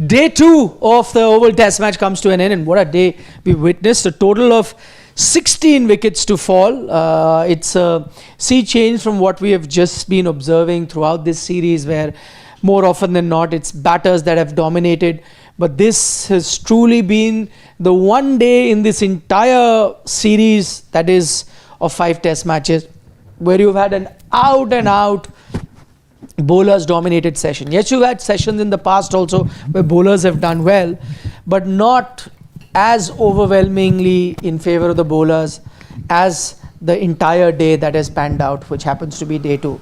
Day 2 of the Oval Test match comes to an end, and what a day we witnessed. A total of 16 wickets to fall. It's a sea change from what we have just been observing throughout this series, where more often than not it's batters that have dominated. But this has truly been the one day in this entire series, that is of 5 test matches, where you've had an out and out bowlers dominated session. Yes, you've had sessions in the past also where bowlers have done well, but not as overwhelmingly in favor of the bowlers as the entire day that has panned out, which happens to be day 2.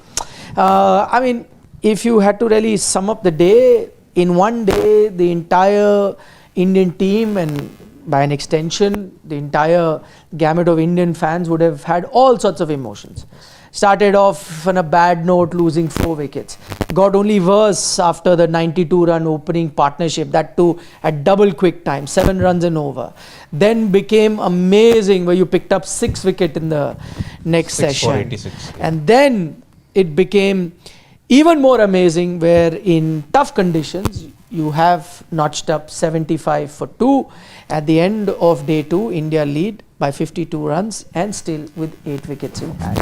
I mean, if you had to really sum up the day, in one day, the entire Indian team, and by an extension, the entire gamut of Indian fans would have had all sorts of emotions. Started off on a bad note, losing 4 wickets. Got only worse after the 92-run opening partnership, that too at double quick time, 7 runs and over. Then became amazing, where you picked up 6 wickets in the next session. 86. And then it became even more amazing, where in tough conditions you have notched up 75 for 2. At the end of day 2, India lead by 52 runs and still with 8 wickets in hand.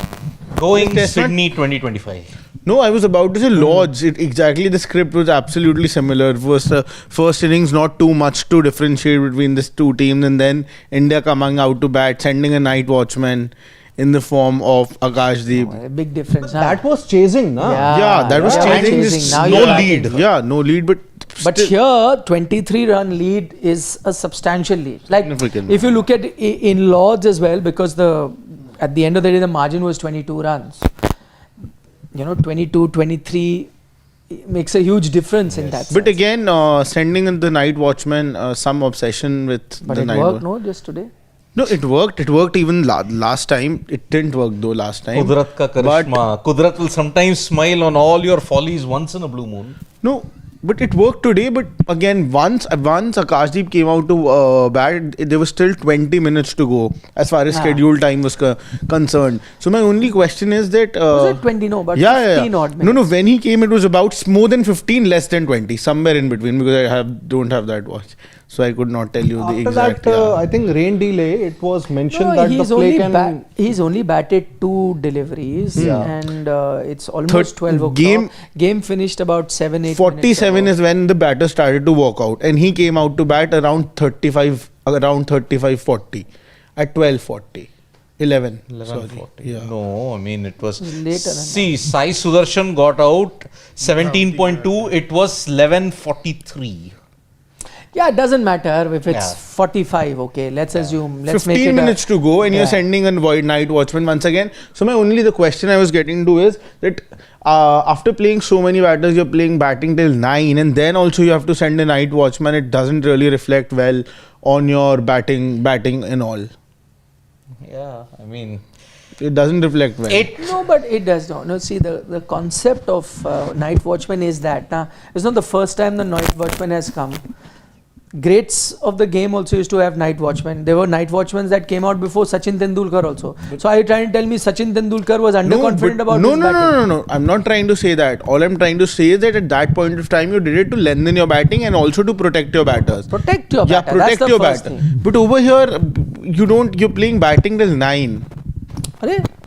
Going Sydney 2025. No, I was about to say Lords. Exactly, the script was absolutely similar. It was the first innings, not too much to differentiate between these two teams, and then India coming out to bat, sending a night watchman in the form of AajTak. A big difference. That was chasing, na? Yeah, that was chasing. Now No lead. Yeah, no lead, but here 23-run lead is a substantial lead. Like if you look at in Lords as well, because at the end of the day the margin was 22 runs. 22, 23 makes a huge difference in that sense. But again, sending in the night watchman, some obsession with the night. But it worked, no, just today? No, it worked. It worked even last time. It didn't work though last time. Kudrat ka karishma. Kudrat will sometimes smile on all your follies once in a blue moon. No, but it worked today. But again, once AajTak came out to bat, there was still 20 minutes to go as far as scheduled time was concerned. So my only question is that... was it 20? No, but 15 odd minutes. No, when he came, it was about more than 15, less than 20, somewhere in between, because I don't have that watch. So I could not tell you the exact... After that, I think rain delay, it was mentioned that the play can... He's only batted 2 deliveries and it's almost 12 o'clock. Game finished about 7-8 47 minutes is when the batter started to walk out, and he came out to bat around 35-40 at 12:40. 11:40. Yeah. No, I mean it was later. See, Sai Sudarshan got out 17.2. It was 11:43. Yeah, it doesn't matter if it's 45, okay, let's assume. Let's 15 make it minutes to go, and you're sending a void night watchman once again. So the question I was getting to is that after playing so many batters, you're playing batting till 9, and then also you have to send a night watchman. It doesn't really reflect well on your batting and all. Yeah, I mean... It doesn't reflect well. No, but it does not. No, see, the concept of night watchman is that it's not the first time the night watchman has come. Greats of the game also used to have night watchmen. There were night watchmen that came out before Sachin Tendulkar also. So are you trying to tell me Sachin Tendulkar was underconfident about his batting? No. I'm not trying to say that. All I'm trying to say is that at that point of time, you did it to lengthen your batting and also to protect your batters. Protect your batter. Protect your batter. But over here, you're playing batting till 9.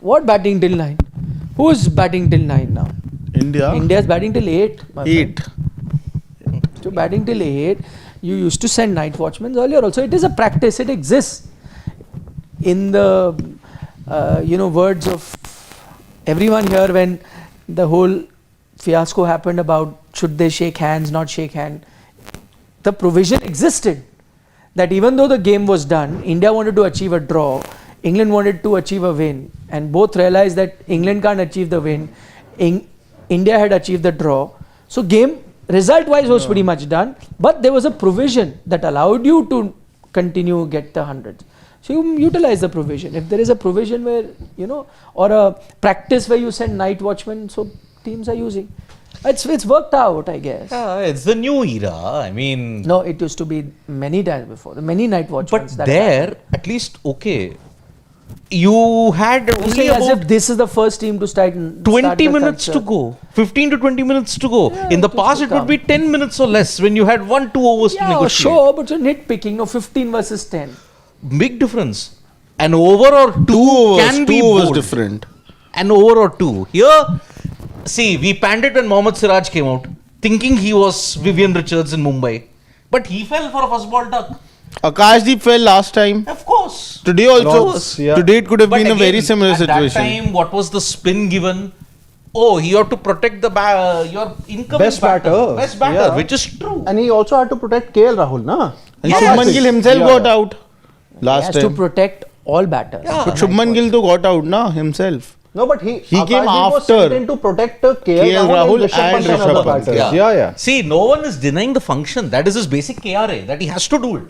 What batting till 9? Who's batting till 9 now? India. India's batting till 8. 8. So batting till 8. You used to send night watchmen earlier also. It is a practice. It exists. In the words of everyone here, when the whole fiasco happened about should they shake hands, not shake hand, the provision existed that even though the game was done, India wanted to achieve a draw, England wanted to achieve a win, and both realized that England can't achieve the win. India had achieved the draw. So game result wise was pretty much done, but there was a provision that allowed you to continue get the hundreds. So you utilize the provision. If there is a provision where or a practice where you send night watchmen, so teams are using. It's worked out, I guess. It's the new era. I mean, no, it used to be many times before. The many night watchmen. But there, at least, okay, You had You only say as if about this is the first team to start 20 minutes to go. 15 to 20 minutes to go. Yeah, In the it was past, to it would come. be 10 minutes or less when you had 1-2 overs to Yeah, negotiate. sure, but you're nitpicking. No, 15 versus 10. Big difference. An over or two, Two can be overs bold. different. An over or two. Here, see, we panned it when Mohammad Siraj came out, thinking he was Vivian Richards in Mumbai. But he fell for a first ball duck. Akashdeep fell last time. Of course. Today also. Lots, yeah. Today it could have But been a very again, similar at situation. that time, what was the spin given? Oh, you have to protect the your incoming Best batter. Best batter, Yeah. which is true. And he also had to protect KL Rahul, na? And Yes. Shubman Gill himself Yeah, got yeah. out He last has to time. protect all batters. Yeah. But Shubman Gill though got out na himself. No, but he He came Akashdeep was after sent in to protect KL Rahul Rishabh and Pant and Rishabh other Pant. batters. Yeah. Yeah. See, no one is denying the function. That is his basic KRA, that he has to do it.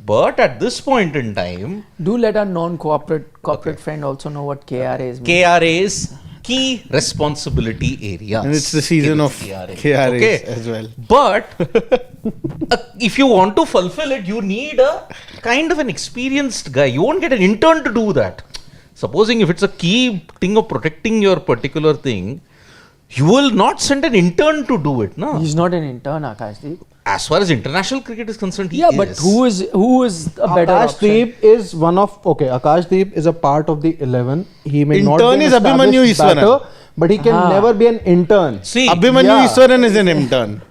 But at this point in time, Do let our non-corporate friend also know what KRA is. KRA is key responsibility areas. And it's the season of KRAs Okay. as well. But if you want to fulfill it, you need a kind of an experienced guy. You won't get an intern to do that. Supposing if it's a key thing of protecting your particular thing, you will not send an intern to do it, no? He's not an intern, Akashdeep. As far as international cricket is concerned, he Yeah, is. but who is a better option? Akashdeep is one of Akashdeep is a part of the 11. He may not Intern be an is Abhimanyu established Iswaran. batter, but he can Ah. never be an intern. See, Abhimanyu Yeah. Iswaran is an intern.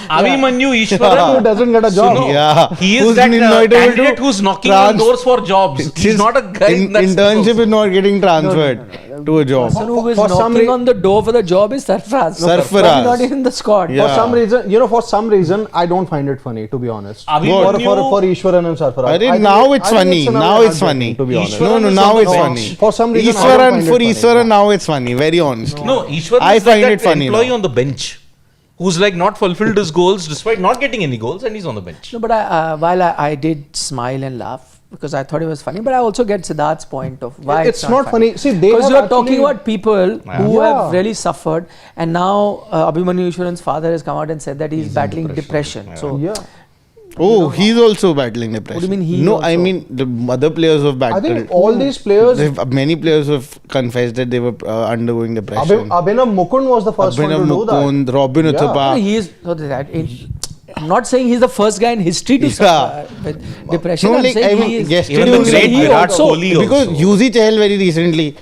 Abhimanyu Who Ishwaran, doesn't get a job? no, Yeah. he is Who's that not able to candidate who's knocking on doors for jobs. He's not a guy that's internship is not getting transferred to a job. person who is For some knocking on the door for the job is Sarfaraz. Sarfaraz. Probably not even the squad. Yeah. For some reason, I don't find it funny, to be honest. Abhimanyu- For Ishwaran and Sarfaraz. Arey, I think now it's I think funny. in a Now way it's funny. heartbreaking, to be honest. Ishwaran No, is now on the it's bench. funny. For some reason, I don't Iswaran, find it for funny. Iswaran, now it's funny. Very honestly. No, Ishwaran I is find like it that funny employee now. on the bench who's like not fulfilled his goals despite not getting any goals, and he's on the bench. No, but while I did smile and laugh because I thought it was funny, but I also get Siddharth's point of why It's not funny. See, they because have you're talking actually- about people who Yeah. have really suffered, and now Abhimanyu Ishwaran's father has come out and said that he's battling depression. So Yeah. Oh, he's also battling depression. What do you mean he No, also? I mean the other players have I battled. think all these players. Many players have confessed that they were undergoing depression. Abhinav Mukund was the first Abhinav one to do that. Mukund, Robin Yeah. Uthappa. he is. So that I'm not saying he's the first guy in history to Yeah. suffer with depression. No, I'm like, saying I mean, he is. yesterday Even the only great he Virat also- Kohli because also. Yuzi Chahal very recently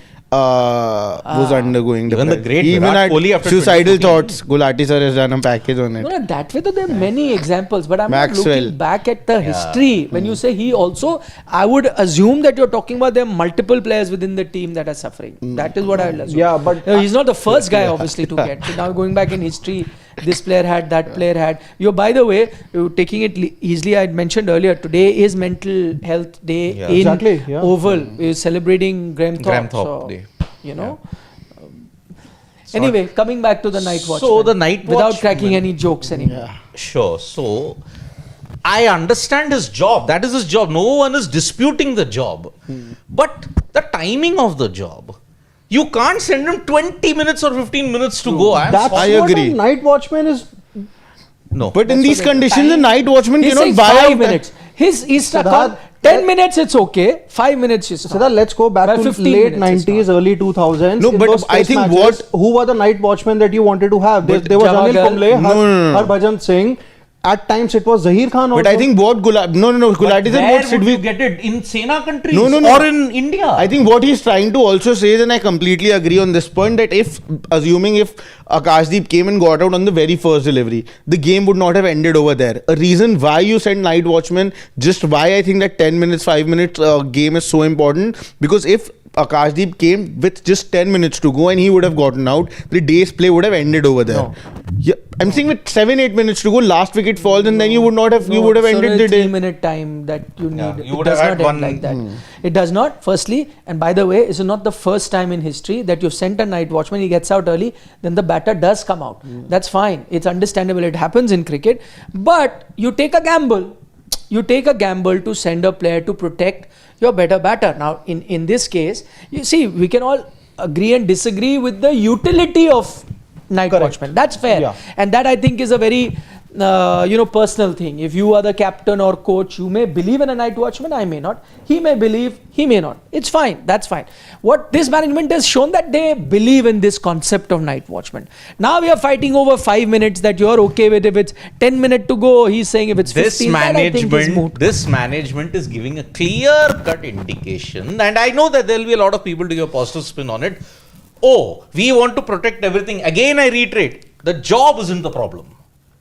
was undergoing Even the depression. great He even Virat had Kohli after suicidal 2014. thoughts. Gulati sir has done a package on it. No, that way though there are many examples, but I'm not Maxwell. looking back at the history. When you say he also, I would assume that you're talking about there are multiple players within the team that are suffering. That is what I will assume. Yeah, but He's not the first guy obviously to get. So now going back in history, this player had, that player had. You, by the way, you're taking it easily. I had mentioned earlier, today is Mental Health Day Yeah. in Exactly, yeah. Oval. We're celebrating Graham Thorpe. Thorpe Day. You know. Anyway, coming back to the night watchman. So the night without watchman- cracking any jokes anymore. Sure. So I understand his job. That is his job. No one is disputing the job. But the timing of the job. You can't send him 20 minutes or 15 minutes to go. that's I what agree. a night watchman is. No. But in these what they- conditions, the night watchman He's cannot saying buy 5 out. minutes. He's stuck Siddharth, on 10 minutes, it's okay. 5 minutes is Siddharth, let's go back Well, to 15 late minutes is 90s, early 2000s. No, In but those I test think matches, who were the night watchmen that you wanted to have? There was Anil Jamagal. Kumble, No. Harbhajan Singh. At times it was Zahir Khan also. But I think what Gulati But said, where what should would you we get it? In Sena countries No. or in India? I think what he's trying to also say is, and I completely agree on this point, that if Akashdeep came and got out on the very first delivery, the game would not have ended over there. A reason why you send night watchmen, just why I think that 10 minutes, 5 minutes game is so important, because if Akashdeep came with just 10 minutes to go and he would have gotten out, the day's play would have ended over there. No. Yeah, I'm saying with 7-8 minutes to go, last wicket falls and then you would not have, you would have ended the day. 3-minute time that you need. Yeah, you It would does have had not end one- like that. It does not. Firstly, and by the way, it's not the first time in history that you've sent a night watchman, he gets out early, then the batter does come out. That's fine. It's understandable. It happens in cricket. But you take a gamble. You take a gamble to send a player to protect your better batter. Now, in this case, you see, we can all agree and disagree with the utility of night Correct. watchman. That's fair. Yeah. And that I think is a very personal thing. If you are the captain or coach, you may believe in a night watchman, I may not. He may believe, he may not. It's fine, that's fine. What this management has shown that they believe in this concept of night watchman. Now we are fighting over 5 minutes that you're okay with. If it's 10 minutes to go, he's saying if it's 15, this management is giving a clear-cut indication, and I know that there will be a lot of people to give a positive spin on it. Oh, we want to protect everything. Again, I reiterate, the job isn't the problem.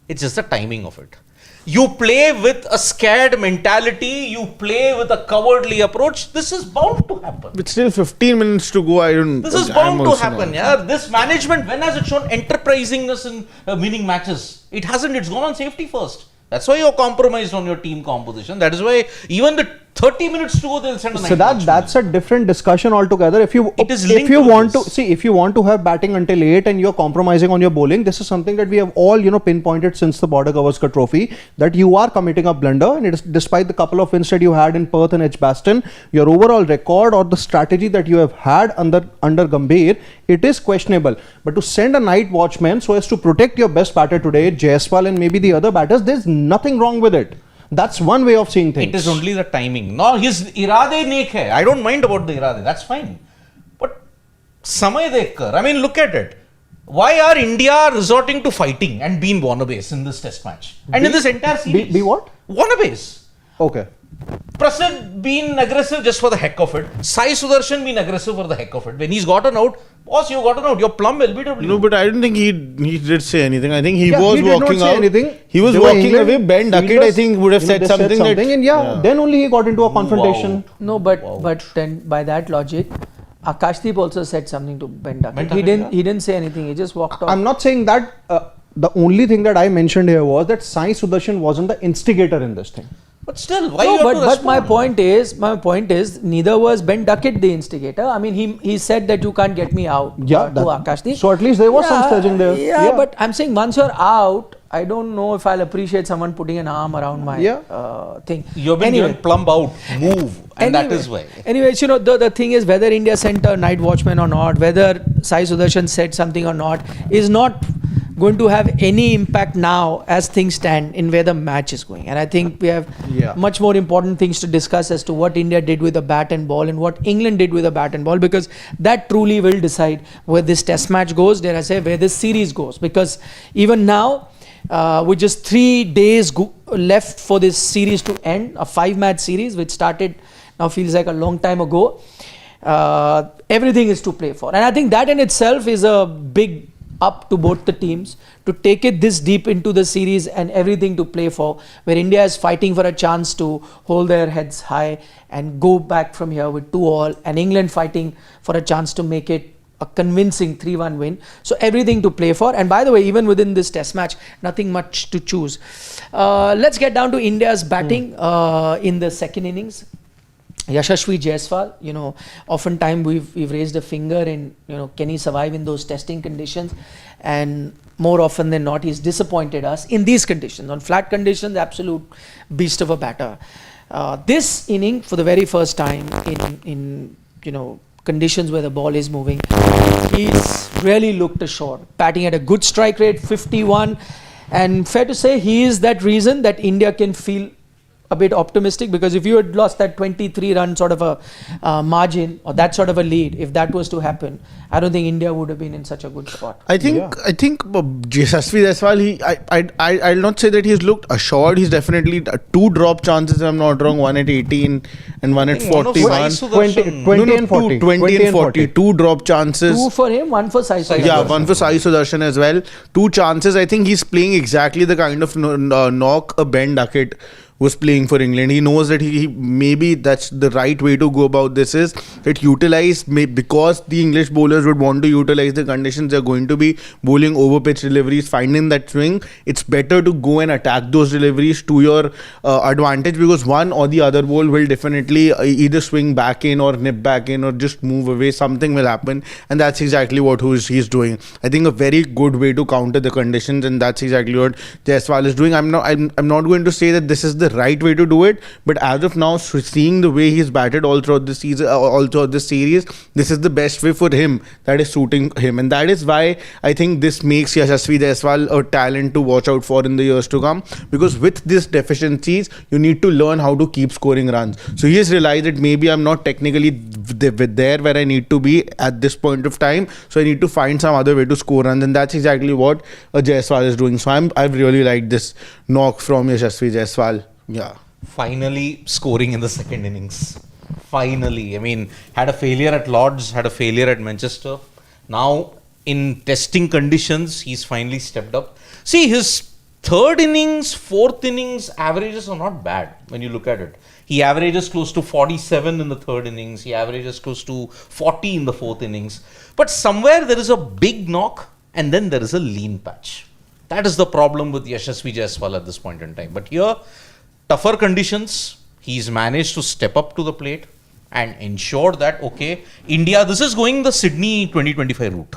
It's just the timing of it. You play with a scared mentality, you play with a cowardly approach, this is bound to happen. It's still 15 minutes to go. This is bound to happen. Yeah, this management, when has it shown enterprisingness in winning matches? It hasn't. It's gone on safety first. That's why you're compromised on your team composition. That is why even the 30 minutes to go, they'll send a night watchman. That's a different discussion altogether. If you want to have batting until 8 and you're compromising on your bowling, this is something that we have all pinpointed since the Border Gavaskar Trophy, that you are committing a blunder, and it is, despite the couple of wins that you had in Perth and Edgbaston, your overall record or the strategy that you have had under Gambhir, it is questionable. But to send a night watchman so as to protect your best batter today, Jaiswal and maybe the other batters, there's nothing wrong with it. That's one way of seeing things. It is only the timing. No, his irade nek hai. I don't mind about the irade. That's fine. But samay dekhkar, I mean, look at it. Why are India resorting to fighting and being wannabes in this test match? And in this entire series? Be what? Wannabes. Okay. Prasid being aggressive just for the heck of it. Sai Sudarshan being aggressive for the heck of it. When he's gotten out, boss, you gotten out. You're plumb LBW. No, but I don't think he did say anything. I think he Yeah, was he did not walking say out. anything. He was They were walking England away. Ben Duckett, I fielders, think, would have said they something. and then only he got into a confrontation. No, but then by that logic, Akashdeep also said something to Ben Duckett. He didn't say anything. He just walked off. I'm not saying that. The only thing that I mentioned here was that Sai Sudarshan wasn't the instigator in this thing. But still, why No, you have to but respond? my point is, neither was Ben Duckett the instigator. I mean, he said that you can't get me out. Yeah, to Akashdeep. so at least there was some sledging there. Yeah, but I'm saying once you're out, I don't know if I'll appreciate someone putting an arm around my thing. You've been given plumb out, move, and that is why. Anyways, the thing is, whether India sent a night watchman or not, whether Sai Sudarshan said something or not, is not going to have any impact now as things stand in where the match is going. And I think we have much more important things to discuss as to what India did with the bat and ball and what England did with the bat and ball, because that truly will decide where this test match goes, dare I say, where this series goes. Because even now, with just 3 days left for this series to end, a 5-match series which started now feels like a long time ago, everything is to play for. And I think that in itself is a big up to both the teams to take it this deep into the series and everything to play for, where India is fighting for a chance to hold their heads high and go back from here with 2-all, and England fighting for a chance to make it a convincing 3-1 win. So everything to play for. And by the way, even within this test match, nothing much to choose. Let's get down to India's batting in the second innings. Yashasvi Jaiswal, oftentimes we've raised a finger in, can he survive in those testing conditions? And more often than not, he's disappointed us in these conditions. On flat conditions, absolute beast of a batter. This inning, for the very first time in conditions where the ball is moving, he's really looked assured. Batting at a good strike rate, 51. And fair to say, he is that reason that India can feel a bit optimistic, because if you had lost that 23-run sort of a margin or that sort of a lead, if that was to happen, I don't think India would have been in such a good spot. I think Yashasvi Jaiswal, I'll not say that he's looked assured. He's definitely 2 drop chances, if I'm not wrong, one at 18 and one at 41. 20 and 40. 20 and 40. 2 drop chances. 2 for him, 1 for Sai Sudarshan. Yeah, 1 for Sai Sudarshan as well. 2 chances. I think he's playing exactly the kind of knock a Ben Duckett was playing for England. He knows that he maybe that's the right way to go about this, is that utilize, because the English bowlers would want to utilize the conditions, they're going to be bowling over pitch deliveries, finding that swing. It's better to go and attack those deliveries to your advantage, because one or the other ball will definitely either swing back in or nip back in or just move away. Something will happen, and that's exactly what he's doing. I think a very good way to counter the conditions, and that's exactly what Jaiswal is doing. I'm not going to say that this is the the right way to do it. But as of now, seeing the way he's batted all throughout the season, all throughout the series, this is the best way for him that is suiting him. And that is why I think this makes Yashasvi Jaiswal a talent to watch out for in the years to come. Because with these deficiencies, you need to learn how to keep scoring runs. So he has realized that maybe I'm not technically there where I need to be at this point of time. So I need to find some other way to score runs. And that's exactly what Jaiswal is doing. So I've really liked this knock from Yashasvi Jaiswal. Yeah. Finally scoring in the second innings. Finally. I mean, had a failure at Lord's, had a failure at Manchester. Now, in testing conditions, he's finally stepped up. See, his third innings, fourth innings averages are not bad when you look at it. He averages close to 47 in the third innings. He averages close to 40 in the fourth innings. But somewhere there is a big knock and then there is a lean patch. That is the problem with Yashasvi Jaiswal at this point in time. But here, tougher conditions, he's managed to step up to the plate and ensure that, okay, India, this is going the Sydney 2025 route.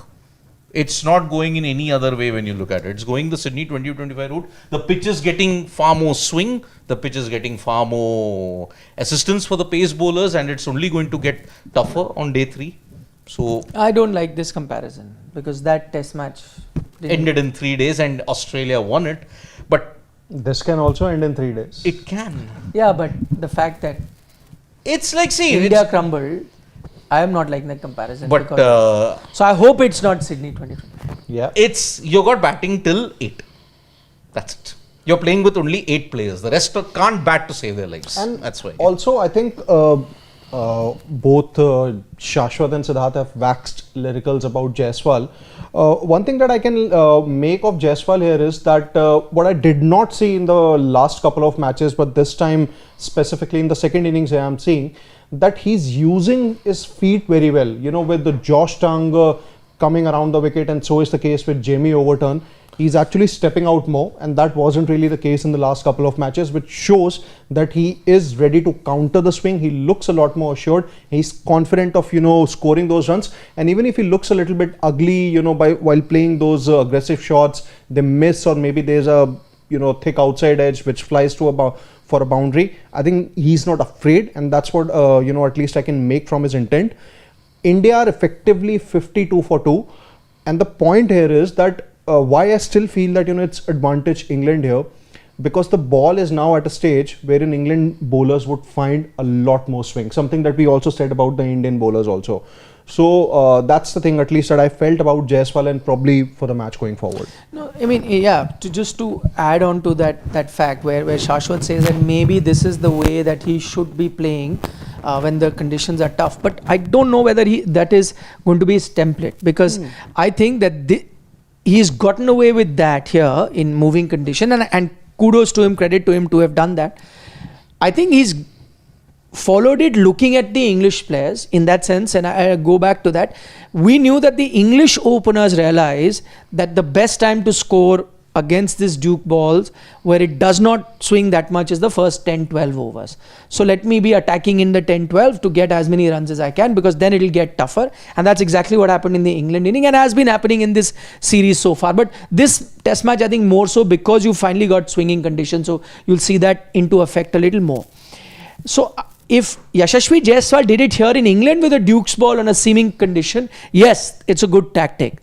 It's not going in any other way when you look at it. It's going the Sydney 2025 route. The pitch is getting far more swing. The pitch is getting far more assistance for the pace bowlers, and it's only going to get tougher on day 3. So I don't like this comparison because that test match ended in 3 days and Australia won it. But This can also end in 3 days. it can. Yeah, but the fact that It's like, see, India crumbled, I am not liking that comparison. but so I hope it's not Sydney 2020. Yeah. it's, you got batting till 8. That's it. You're playing with only 8 players. The rest can't bat to save their lives. And that's why. Also, I think both Shashwat and Siddharth have waxed lyricals about Jaiswal. One thing that I can make of Jaiswal here is that what I did not see in the last couple of matches, but this time specifically in the second innings, I am seeing that he's using his feet very well. You know, with the Josh Tongue coming around the wicket, and so is the case with Jamie Overton. He's actually stepping out more, and that wasn't really the case in the last couple of matches, which shows that he is ready to counter the swing. He looks a lot more assured. He's confident of, scoring those runs. And even if he looks a little bit ugly, while playing those aggressive shots, they miss, or maybe there's a, thick outside edge which flies to for a boundary. I think he's not afraid, and that's what, at least I can make from his intent. India are effectively 52 for 2. And the point here is that why I still feel that it's advantage England here, because the ball is now at a stage wherein England bowlers would find a lot more swing, something that we also said about the Indian bowlers also. So that's the thing at least that I felt about Jaiswal, and probably for the match going forward. No, I mean, yeah, to add on to that fact where Shashwat says that maybe this is the way that he should be playing when the conditions are tough. But I don't know whether that is going to be his template, because I think that he's gotten away with that here in moving condition, and kudos to him, credit to him to have done that. I think he's followed it looking at the English players in that sense, and I go back to that. We knew that the English openers realize that the best time to score against this Duke balls where it does not swing that much is the first 10-12 overs. So let me be attacking in the 10-12 to get as many runs as I can, because then it will get tougher, and that's exactly what happened in the England inning and has been happening in this series so far. But this test match, I think more so because you finally got swinging conditions, so you'll see that into effect a little more. So if Yashasvi Jaiswal did it here in England with a Duke's ball on a seaming condition, yes, it's a good tactic.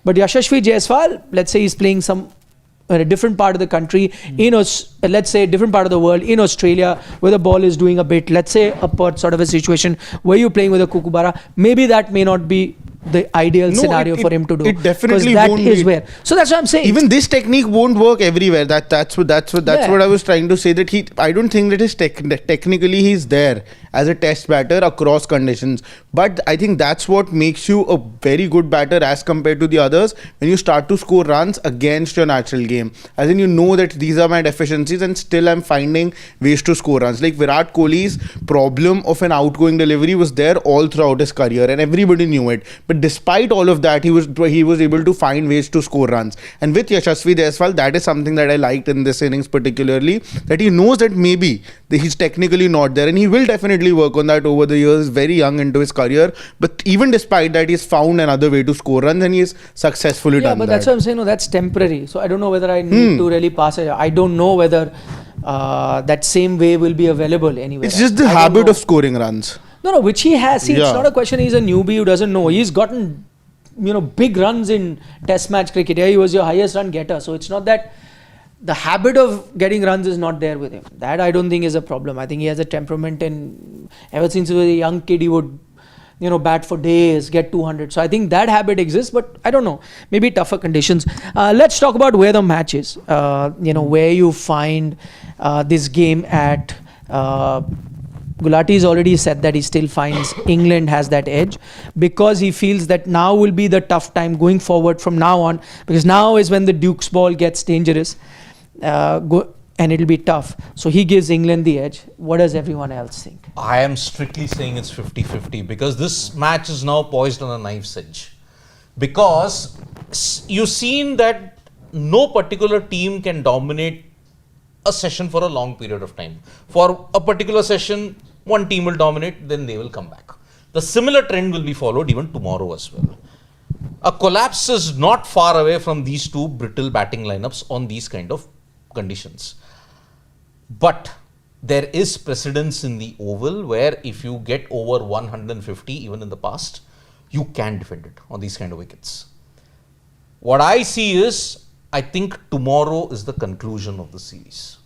But Yashasvi Jaiswal, let's say he's playing in a different part of the country, let's say a different part of the world, in Australia, where the ball is doing a bit, let's say a Perth sort of a situation where you're playing with a Kookaburra, maybe that may not be the ideal scenario for him to do. It definitely that won't is be. where. So that's what I'm saying. Even this technique won't work everywhere. That's what I was trying to say. That I don't think that technically he's there as a test batter across conditions. But I think that's what makes you a very good batter as compared to the others, when you start to score runs against your natural game. As in, that these are my deficiencies, and still I'm finding ways to score runs. Like Virat Kohli's problem of an outgoing delivery was there all throughout his career, and everybody knew it. But despite all of that, he was able to find ways to score runs. And with Yashasvi Jaiswal, that is something that I liked in this innings particularly, that he knows that maybe he's technically not there, and he will definitely work on that over the years, very young into his career. But even despite that, he's found another way to score runs, and he's successfully done that. Yeah, but that's what I'm saying. No, that's temporary. So I don't know whether I need to really pass it. I don't know whether that same way will be available anywhere. It's just the I don't habit know. of scoring runs. No, which he has. See, it's Yeah. not a question he's a newbie who doesn't know. He's gotten, big runs in Test match cricket. Yeah, he was your highest run getter. So it's not that the habit of getting runs is not there with him. That I don't think is a problem. I think he has a temperament, and ever since he was a young kid, he would, bat for days, get 200. So I think that habit exists, but I don't know. Maybe tougher conditions. Let's talk about where the match is. Where you find this game at. Gulati's already said that he still finds England has that edge because he feels that now will be the tough time going forward from now on, because now is when the Duke's ball gets dangerous and it'll be tough. So he gives England the edge. What does everyone else think? I am strictly saying it's 50-50 because this match is now poised on a knife's edge. Because you've seen that no particular team can dominate a session for a long period of time. For a particular session, one team will dominate, then they will come back. The similar trend will be followed even tomorrow as well. A collapse is not far away from these two brittle batting lineups on these kind of conditions. But there is precedence in the Oval where if you get over 150, even in the past, you can defend it on these kind of wickets. What I see is, I think tomorrow is the conclusion of the series.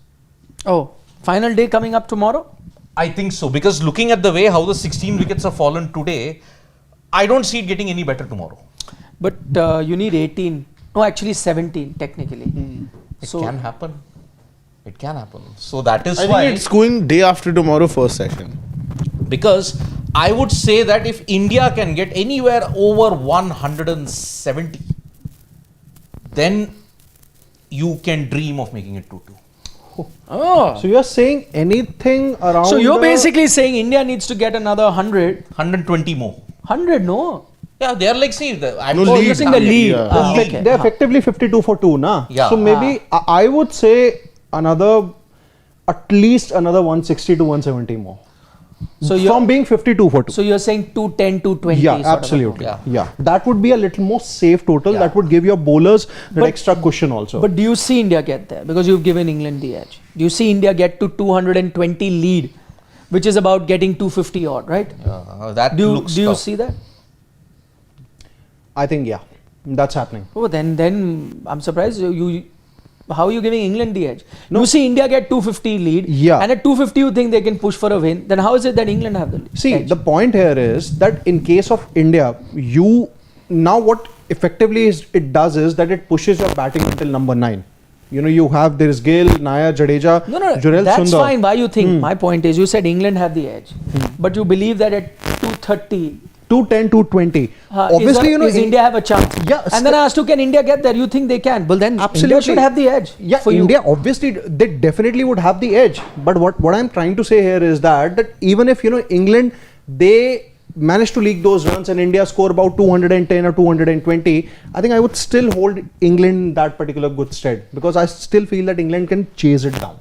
Oh, final day coming up tomorrow? I think so, because looking at the way how the 16 wickets have fallen today, I don't see it getting any better tomorrow. But you need 18. No, actually 17 technically. It can happen. It can happen. So that is I why. think it's going day after tomorrow, first session. Because I would say that if India can get anywhere over 170, then you can dream of making it 2-2. Oh. So you're saying anything around. So you're basically saying India needs to get another 100. 120 more. 100, no? Yeah, they are like, see, you're saying the lead. Yeah. Okay. They're effectively 52 for 2, na? Yeah. So maybe I would say at least another 160 to 170 more. So From being 52 for 2. So you're saying 210, 220. Yeah, sort of a absolutely. total. Yeah. That would be a little more safe total. Yeah. That would give your bowlers that But- extra cushion also. But do you see India get there? Because you've given England the edge. Do you see India get to 220 lead, which is about getting 250 odd, right? that Do looks you tough. see that? I think, that's happening. Oh, then I'm surprised. How are you giving England the edge? No. You see India get 250 lead, Yeah. and at 250 you think they can push for a win. Then how is it that England have the lead? See, edge? the point here is that in case of India, what effectively it does is that it pushes your batting until number 9. There is Gill, Nair, Jadeja, No, Jurel that's Sundar. fine. Why you think? My point is, you said England have the edge, but you believe that at 230, 210, 220. Obviously, is India have a chance? Yeah, And then I asked you, can India get there? You think they can? Well, then India should have the edge. Yeah, for India you. obviously they definitely would have the edge. But what I'm trying to say here is that even if England they manage to leak those runs and India score about 210 or 220, I think I would still hold England that particular good stead because I still feel that England can chase it down.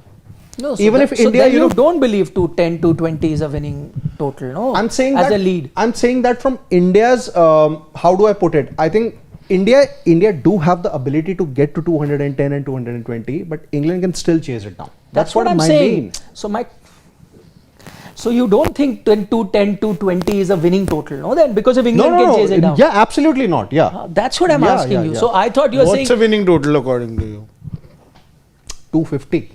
No, Even if India, then you don't believe 210, 220 is a winning total, no? I'm saying as that a lead. I'm saying that from India's how do I put it? I think India do have the ability to get to 210 and 220, but England can still chase it down. That's what I'm I saying. mean. So you don't think 210, 220 is a winning total, no? Then because if England can chase it down. Yeah, absolutely not. Yeah, That's what I'm asking you. yeah. So I thought you were What's saying a winning total according to you? 250.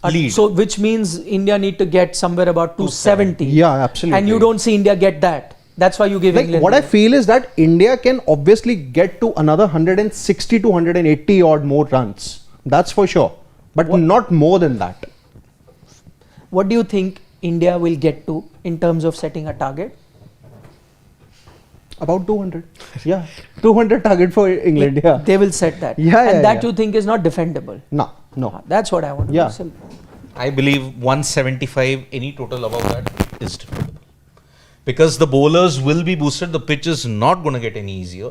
Lead. So which means India need to get somewhere about 270. Yeah, absolutely. And you don't see India get that. That's why you give Like England. what the I edge. feel is that India can obviously get to another 160 to 180 odd more runs. That's for sure. But not more than that. What do you think India will get to in terms of setting a target? About 200. Yeah. 200 target for England. Yeah. They will set that. Yeah, and yeah, that yeah. you think is not defendable. No. That's what I want to Yeah. know. Simple. I believe 175, any total above that is defendable. Because the bowlers will be boosted, the pitch is not going to get any easier.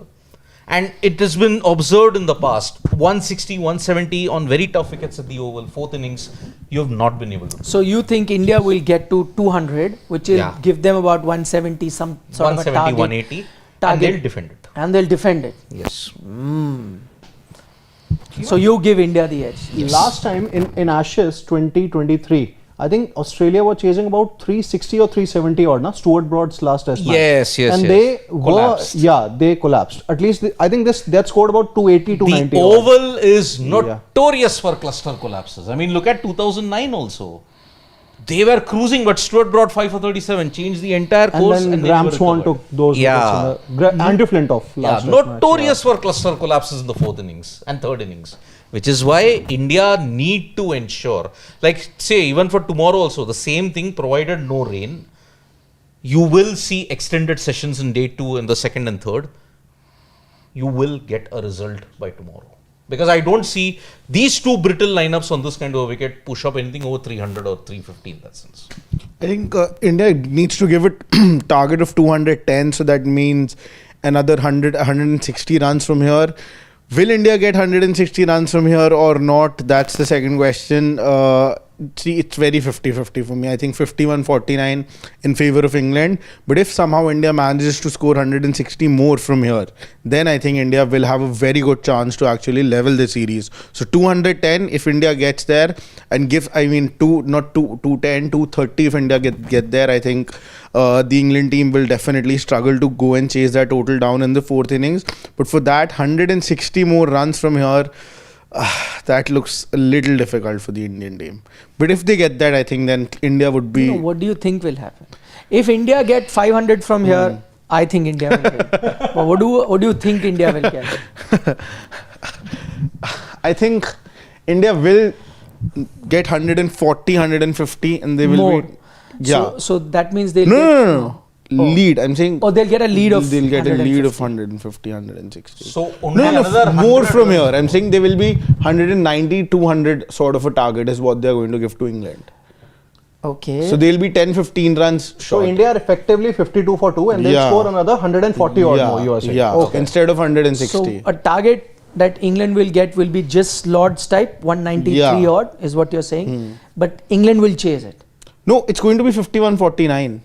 And it has been observed in the past, 160, 170 on very tough wickets at the Oval, 4th innings, you have not been able to. So you think India will get to 200, which will Yeah. give them about 170, some sort of a 170, target. 180, and target. they'll defend it. And they'll defend it. Yes. So you give India the edge. Last time in Ashes 2023, I think Australia were chasing about 360 or 370 odd, na? Stuart Broad's last test match. Yes, and they collapsed. They collapsed. At least I think that scored about 280, 290. The Oval is notorious for cluster collapses. I mean, look at 2009 also. They were cruising, but Stuart Broad 5 for 37, changed the entire course. And then Graham Swan took those wickets. Andrew Flintoff last test notorious for cluster collapses in the 4th innings and 3rd innings. Which is why India need to ensure, like say even for tomorrow also, the same thing, provided no rain, you will see extended sessions in day 2 and the 2nd and 3rd. You will get a result by tomorrow. Because I don't see these two brittle lineups on this kind of a wicket push up anything over 300 or 350 in that sense. I think India needs to give it target of 210, so that means another 160 runs from here. Will India get 160 runs from here or not? That's the second question. See, it's very 50-50 for me. I think 51-49 in favour of England. But if somehow India manages to score 160 more from here, then I think India will have a very good chance to actually level the series. So 210 if India gets there, and 210, 230 if India get there, I think the England team will definitely struggle to go and chase that total down in the 4th innings. But for that 160 more runs from here, that looks a little difficult for the Indian team. But if they get that, I think then India would be... what do you think will happen? If India get 500 from here, I think India will win. But what do you think India will get? I think India will get 140, 150 and they will More. be... Yeah. So that means they'll No. Lead. I'm saying... they'll get a lead of They'll get a lead 150. of 150, 160. So only another more from here. I'm saying they will be 190, 200 sort of a target is what they're going to give to England. Okay. So they'll be 10, 15 runs short. So India are effectively 52 for 2 and they'll score another 140 odd more, you are saying. Yeah, Okay. instead of 160. So a target that England will get will be just Lord's type, 193 odd is what you're saying. But England will chase it. No, it's going to be 51-49.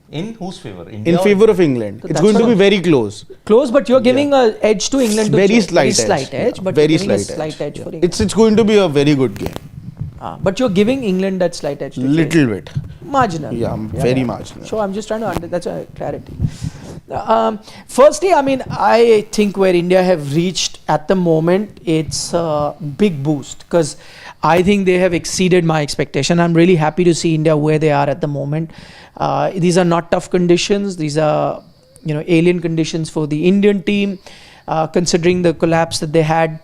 In whose favour? India In favour of England. So it's going to be very close. Close, but you're giving a edge to England. To Very chase. slight edge, but very you're giving slight a slight edge for England. It's going to be a very good game. But you're giving England that slight edge. To Little bit. Marginal. Yeah, very marginal. So I'm just trying to that's a clarity. Firstly, I mean, I think where India have reached at the moment, it's a big boost because I think they have exceeded my expectation. I'm really happy to see India where they are at the moment. These are not tough conditions. These are, alien conditions for the Indian team, considering the collapse that they had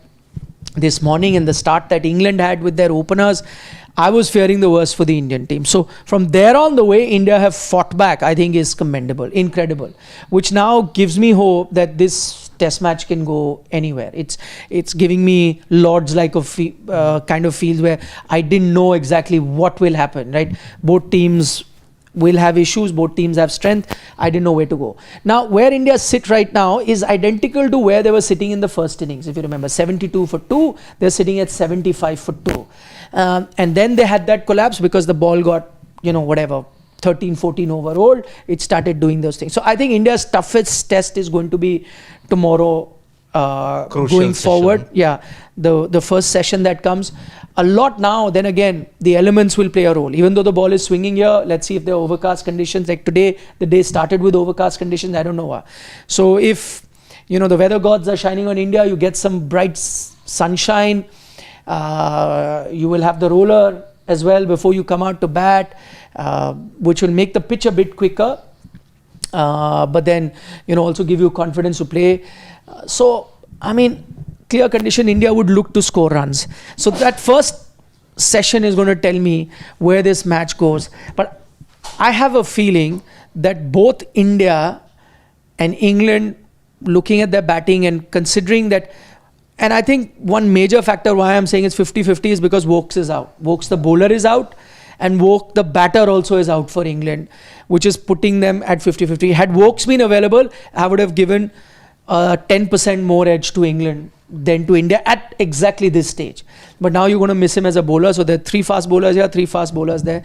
this morning and the start that England had with their openers. I was fearing the worst for the Indian team. So from there on, the way India have fought back, I think is commendable, incredible, which now gives me hope that this test match can go anywhere. It's giving me Lords like a kind of feels where I didn't know exactly what will happen, right? Both teams will have issues, both teams have strength. I didn't know where to go. Now, where India sit right now is identical to where they were sitting in the first innings. If you remember, 72 for 2, they're sitting at 75 for 2. And then they had that collapse because the ball got, 13, 14 over old. It started doing those things. So I think India's toughest test is going to be tomorrow going forward. Yeah, the first session that comes. A lot now, then again, the elements will play a role. Even though the ball is swinging here, let's see if there are overcast conditions. Like today, the day started with overcast conditions. I don't know why. So if, the weather gods are shining on India, you get some bright sunshine. You will have the roller as well before you come out to bat, which will make the pitch a bit quicker. But then, also give you confidence to play. So, I mean, clear condition, India would look to score runs. So that first session is going to tell me where this match goes. But I have a feeling that both India and England, looking at their batting and considering that, and I think one major factor why I'm saying it's 50-50 is because Wokes is out. Wokes the bowler is out, and Woke the batter also is out for England, which is putting them at 50-50. Had Wokes been available, I would have given 10% more edge to England than to India at exactly this stage. But now you're going to miss him as a bowler. So there are 3 fast bowlers here, 3 fast bowlers there.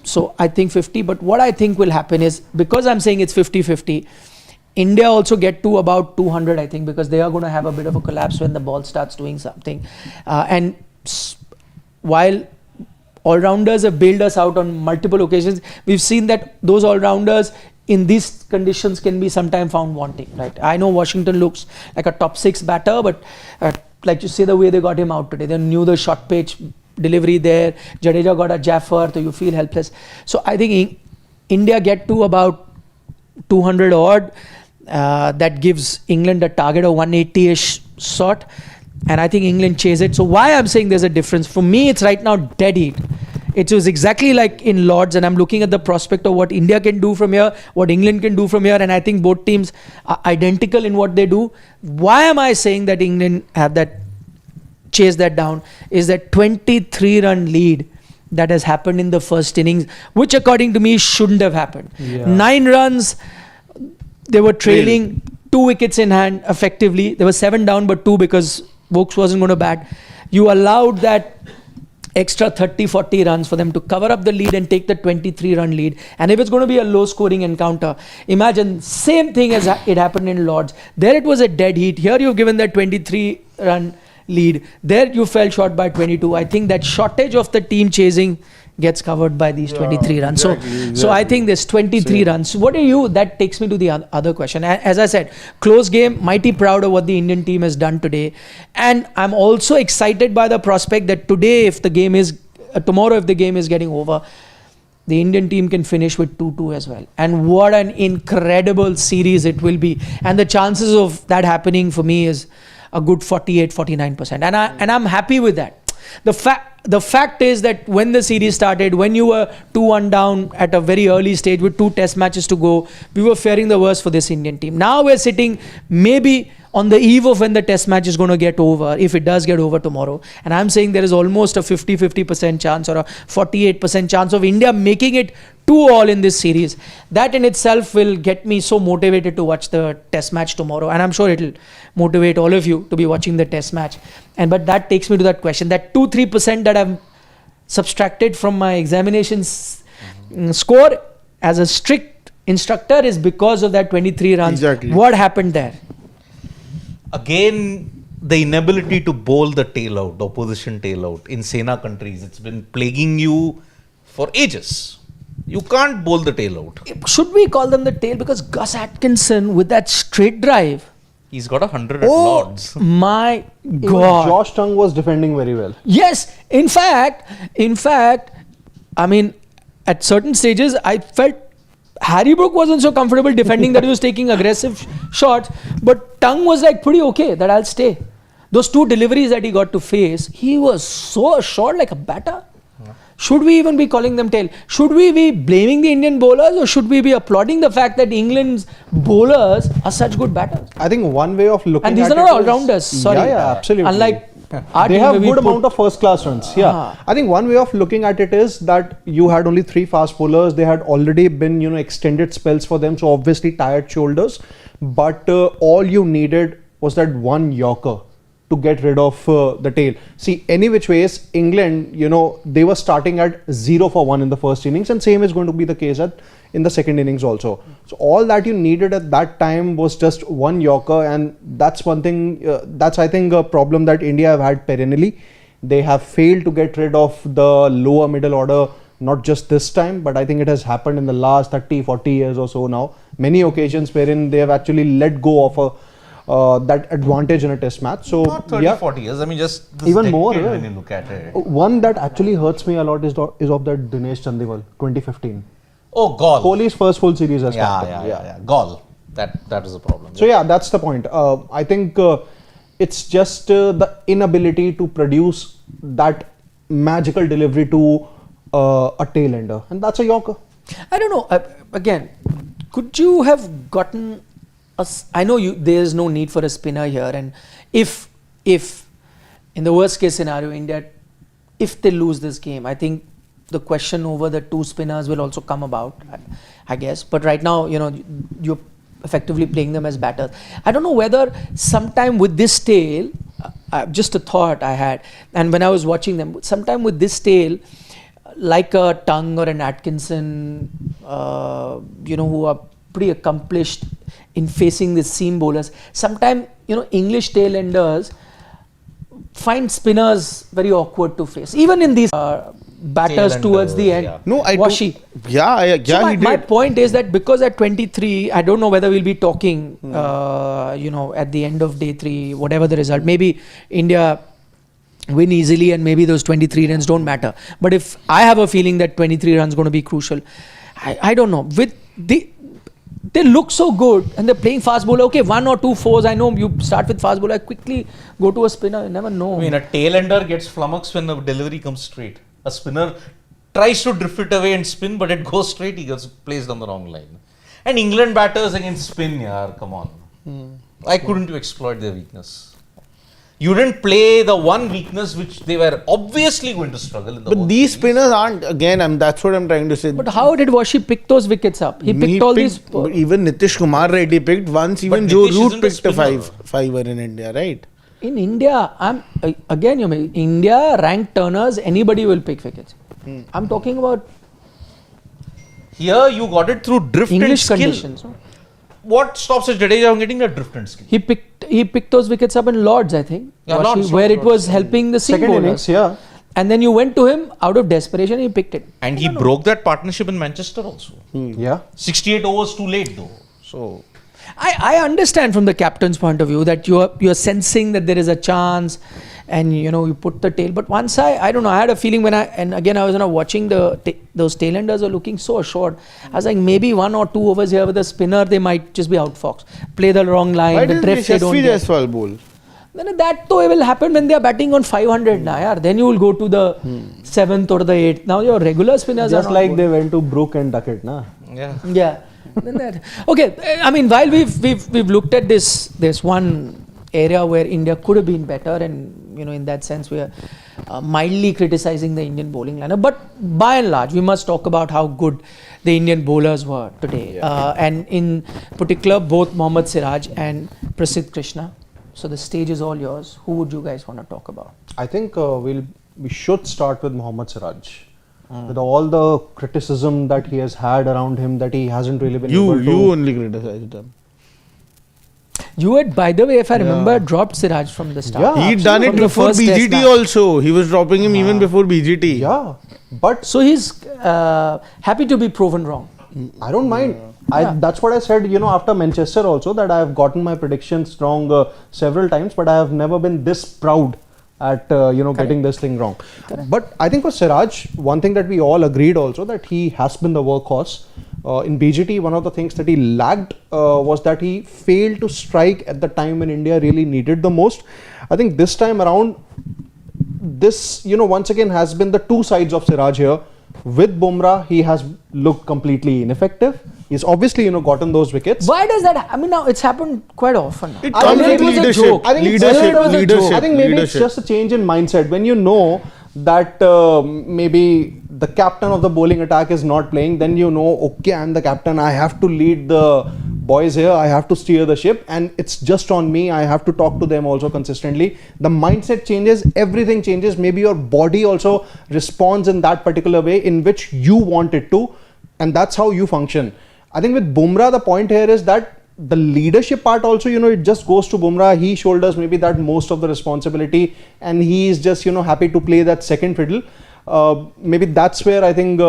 So I think 50. But what I think will happen is, because I'm saying it's 50-50, India also get to about 200, I think, because they are going to have a bit of a collapse when the ball starts doing something. While all-rounders have bailed us out on multiple occasions, we've seen that those all-rounders in these conditions can be sometimes found wanting, right? I know Washington looks like a top 6 batter, but like you say, the way they got him out today, they knew the short pitch delivery there. Jadeja got a Jaffer, so you feel helpless. So I think India get to about 200 odd. That gives England a target of 180-ish sort, and I think England chase it. So why I'm saying there's a difference, for me it's right now dead heat. It was exactly like in Lords, and I'm looking at the prospect of what India can do from here, what England can do from here, and I think both teams are identical in what they do. Why am I saying that England have that chase that down is that 23-run lead that has happened in the first innings, which according to me shouldn't have happened. 9 runs, they were trailing, 2 wickets in hand effectively. There were 7 down but 2 because Vokes wasn't going to bat. You allowed that extra 30-40 runs for them to cover up the lead and take the 23-run lead. And if it's going to be a low-scoring encounter, imagine same thing as it happened in Lords. There it was a dead heat. Here you've given that 23-run lead. There you fell short by 22. I think that shortage of the team chasing gets covered by these 23 runs. So I think there's 23 runs. What are you? That takes me to the other question. As I said, close game, mighty proud of what the Indian team has done today. And I'm also excited by the prospect that today, if the game is, tomorrow if the game is getting over, the Indian team can finish with 2-2 as well. And what an incredible series it will be. And the chances of that happening for me is a good 48-49%. And I'm happy with that. The fact is that when the series started, when you were 2-1 down at a very early stage with 2 test matches to go, we were fearing the worst for this Indian team. Now we're sitting maybe on the eve of when the test match is going to get over, if it does get over tomorrow. And I'm saying there is almost a 50% chance or a 48% chance of India making it 2-all in this series. That in itself will get me so motivated to watch the test match tomorrow. And I'm sure it'll motivate all of you to be watching the test match. But that takes me to that question, that 2-3% that I've subtracted from my examinations score as a strict instructor is because of that 23 runs. Exactly. What happened there? Again, the inability to bowl the tail out, the opposition tail out in Sena countries, it's been plaguing you for ages. You can't bowl the tail out. Should we call them the tail? Because Gus Atkinson with that straight drive, he's got 100 at Lords. My Even God. Josh Tongue was defending very well. Yes, in fact, I mean, at certain stages, I felt Harry Brook wasn't so comfortable defending that he was taking aggressive shots, but Tongue was like pretty okay that I'll stay. Those 2 deliveries that he got to face, he was so assured like a batter. Should we even be calling them tail? Should we be blaming the Indian bowlers, or should we be applauding the fact that England's bowlers are such good batters? I think one way of looking at it, and these are not all-rounders, sorry. Yeah, absolutely. Unlike our they team, have where we good put- amount of first-class runs. Yeah, I think one way of looking at it is that you had only 3 fast bowlers. They had already been, extended spells for them, so obviously tired shoulders. But all you needed was that one Yorker to get rid of the tail. See, any which ways, England, they were starting at 0 for 1 in the first innings, and same is going to be the case in the second innings also. So all that you needed at that time was just one Yorker, and that's one thing, that's I think a problem that India have had perennially. They have failed to get rid of the lower middle order, not just this time, but I think it has happened in the last 30-40 years or so now. Many occasions wherein they have actually let go of that advantage in a test match. So Not 30-40 years. I mean, just this Even decade more, when you look at it. one that actually hurts me a lot is of that Dinesh Chandimal, 2015. Oh, Gaul. Kohli's first full series as Yeah. captain. Gaul. That is a problem. So yeah, that's the point. I think it's just the inability to produce that magical delivery to a tail ender, and that's a Yorker. I don't know. Again, could you have gotten us? I know there's no need for a spinner here, and if in the worst case scenario, India, if they lose this game, I think the question over the 2 spinners will also come about, I guess. But right now, you're effectively playing them as batters. I don't know whether sometime with this tail, just a thought I had, and when I was watching them, sometime with this tail, like a Tongue or an Atkinson, who are pretty accomplished in facing the seam bowlers. Sometimes, English tail-enders find spinners very awkward to face. Even in these batters towards the end. Yeah. No, I Washi. Yeah, he did. My point is that because at 23, I don't know whether we'll be talking, at the end of day 3, whatever the result. Maybe India win easily and maybe those 23 runs don't matter. But if I have a feeling that 23 runs going to be crucial, I don't know. They look so good and they're playing fast bowler. Okay, 1 or 2 fours. I know you start with fast bowler, quickly go to a spinner. You never know. I mean, a tail-ender gets flummoxed when the delivery comes straight. A spinner tries to drift it away and spin, but it goes straight, he gets placed on the wrong line. And England batters against spin, yaar, come on. Why couldn't you exploit their weakness? You didn't play the one weakness which they were obviously going to struggle in the But these spinners aren't, again, that's what I'm trying to say. But how did Washi pick those wickets up? He picked all these. But even Nitish Kumar Reddy picked once, even Joe Nitish Root isn't a picked a spinner. fiver in India, right? In India, India ranked turners, anybody will pick wickets. I'm talking about Here you got it through drift English and skill. conditions. No? What stops Jadeja from getting that drift and skill? He picked those wickets up in Lords, I think. Yeah, Washi, Lords, where it Lords. was helping the seam Second bowlers. innings, yeah. And then you went to him out of desperation, he picked it. And he broke that partnership in Manchester also. Yeah. 68 overs too late though. So I understand from the captain's point of view that you're sensing that there is a chance and you put the tail. But once I don't know, I had a feeling when I was watching those tail-enders are looking so assured. I was like, maybe 1 or 2 overs here with a spinner, they might just be outfoxed. Play the wrong line, Why the did drift they don't Yashasvi get. Jaiswal bowl? Then that though will happen when they are batting on 500 now, yaar. Then you will go to the 7th or the 8th. Now your regular spinners Just are not like good. they went to Brook and Duckett, na? yeah. Yeah. Okay. I mean, while we've looked at this one area where India could have been better, and in that sense we are mildly criticizing the Indian bowling lineup. But by and large, we must talk about how good the Indian bowlers were today, and in particular both Mohammad Siraj and Prasidh Krishna. So the stage is all yours. Who would you guys want to talk about? I think we should start with Mohammad Siraj. With all the criticism that he has had around him, that he hasn't really been able to... You only criticized him. You had, by the way, if I remember, dropped Siraj from the start. Yeah, He'd done it From the before first test BGT match. also. He was dropping him even before BGT. Yeah, but So he's happy to be proven wrong. I don't mind. Yeah. That's what I said, after Manchester also, that I have gotten my predictions wrong several times, but I have never been this proud at getting this thing wrong. But I think for Siraj, one thing that we all agreed also, that he has been the workhorse. In BGT, one of the things that he lacked was that he failed to strike at the time when India really needed the most. I think this time around, this once again has been the two sides of Siraj here. With Bumrah, he has looked completely ineffective. He's obviously gotten those wickets. Why does that? I mean, now it's happened quite often. It I comes think with it was a leadership. joke. I think it's Leadership. just- Leadership. I think maybe it's leadership. just a change in mindset when you know that maybe the captain of the bowling attack is not playing. Then okay, I'm the captain. I have to lead the boys here. I have to steer the ship, and it's just on me. I have to talk to them also consistently. The mindset changes. Everything changes. Maybe your body also responds in that particular way in which you want it to, and that's how you function. I think with Bumrah, the point here is that the leadership part also, it just goes to Bumrah. He shoulders maybe that most of the responsibility, and he is just, happy to play that second fiddle. Maybe that's where I think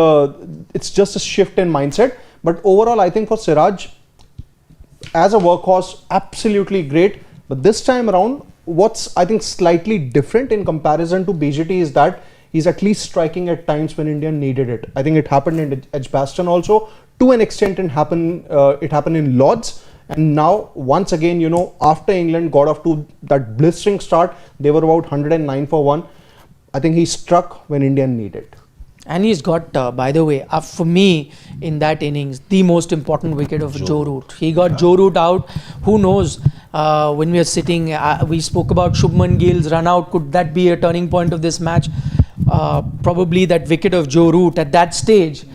it's just a shift in mindset. But overall, I think for Siraj, as a workhorse, absolutely great. But this time around, what's I think slightly different in comparison to BGT is that he's at least striking at times when India needed it. I think it happened in Edgbaston also. To an extent, it happened in Lords. And now, once again, after England got off to that blistering start, they were about 109 for 1. I think he struck when India needed. And he's got, by the way, for me, in that innings, the most important wicket of Joe Root. He got Joe Root out. Who knows? When we are sitting, we spoke about Shubman Gill's run out. Could that be a turning point of this match? Probably that wicket of Joe Root at that stage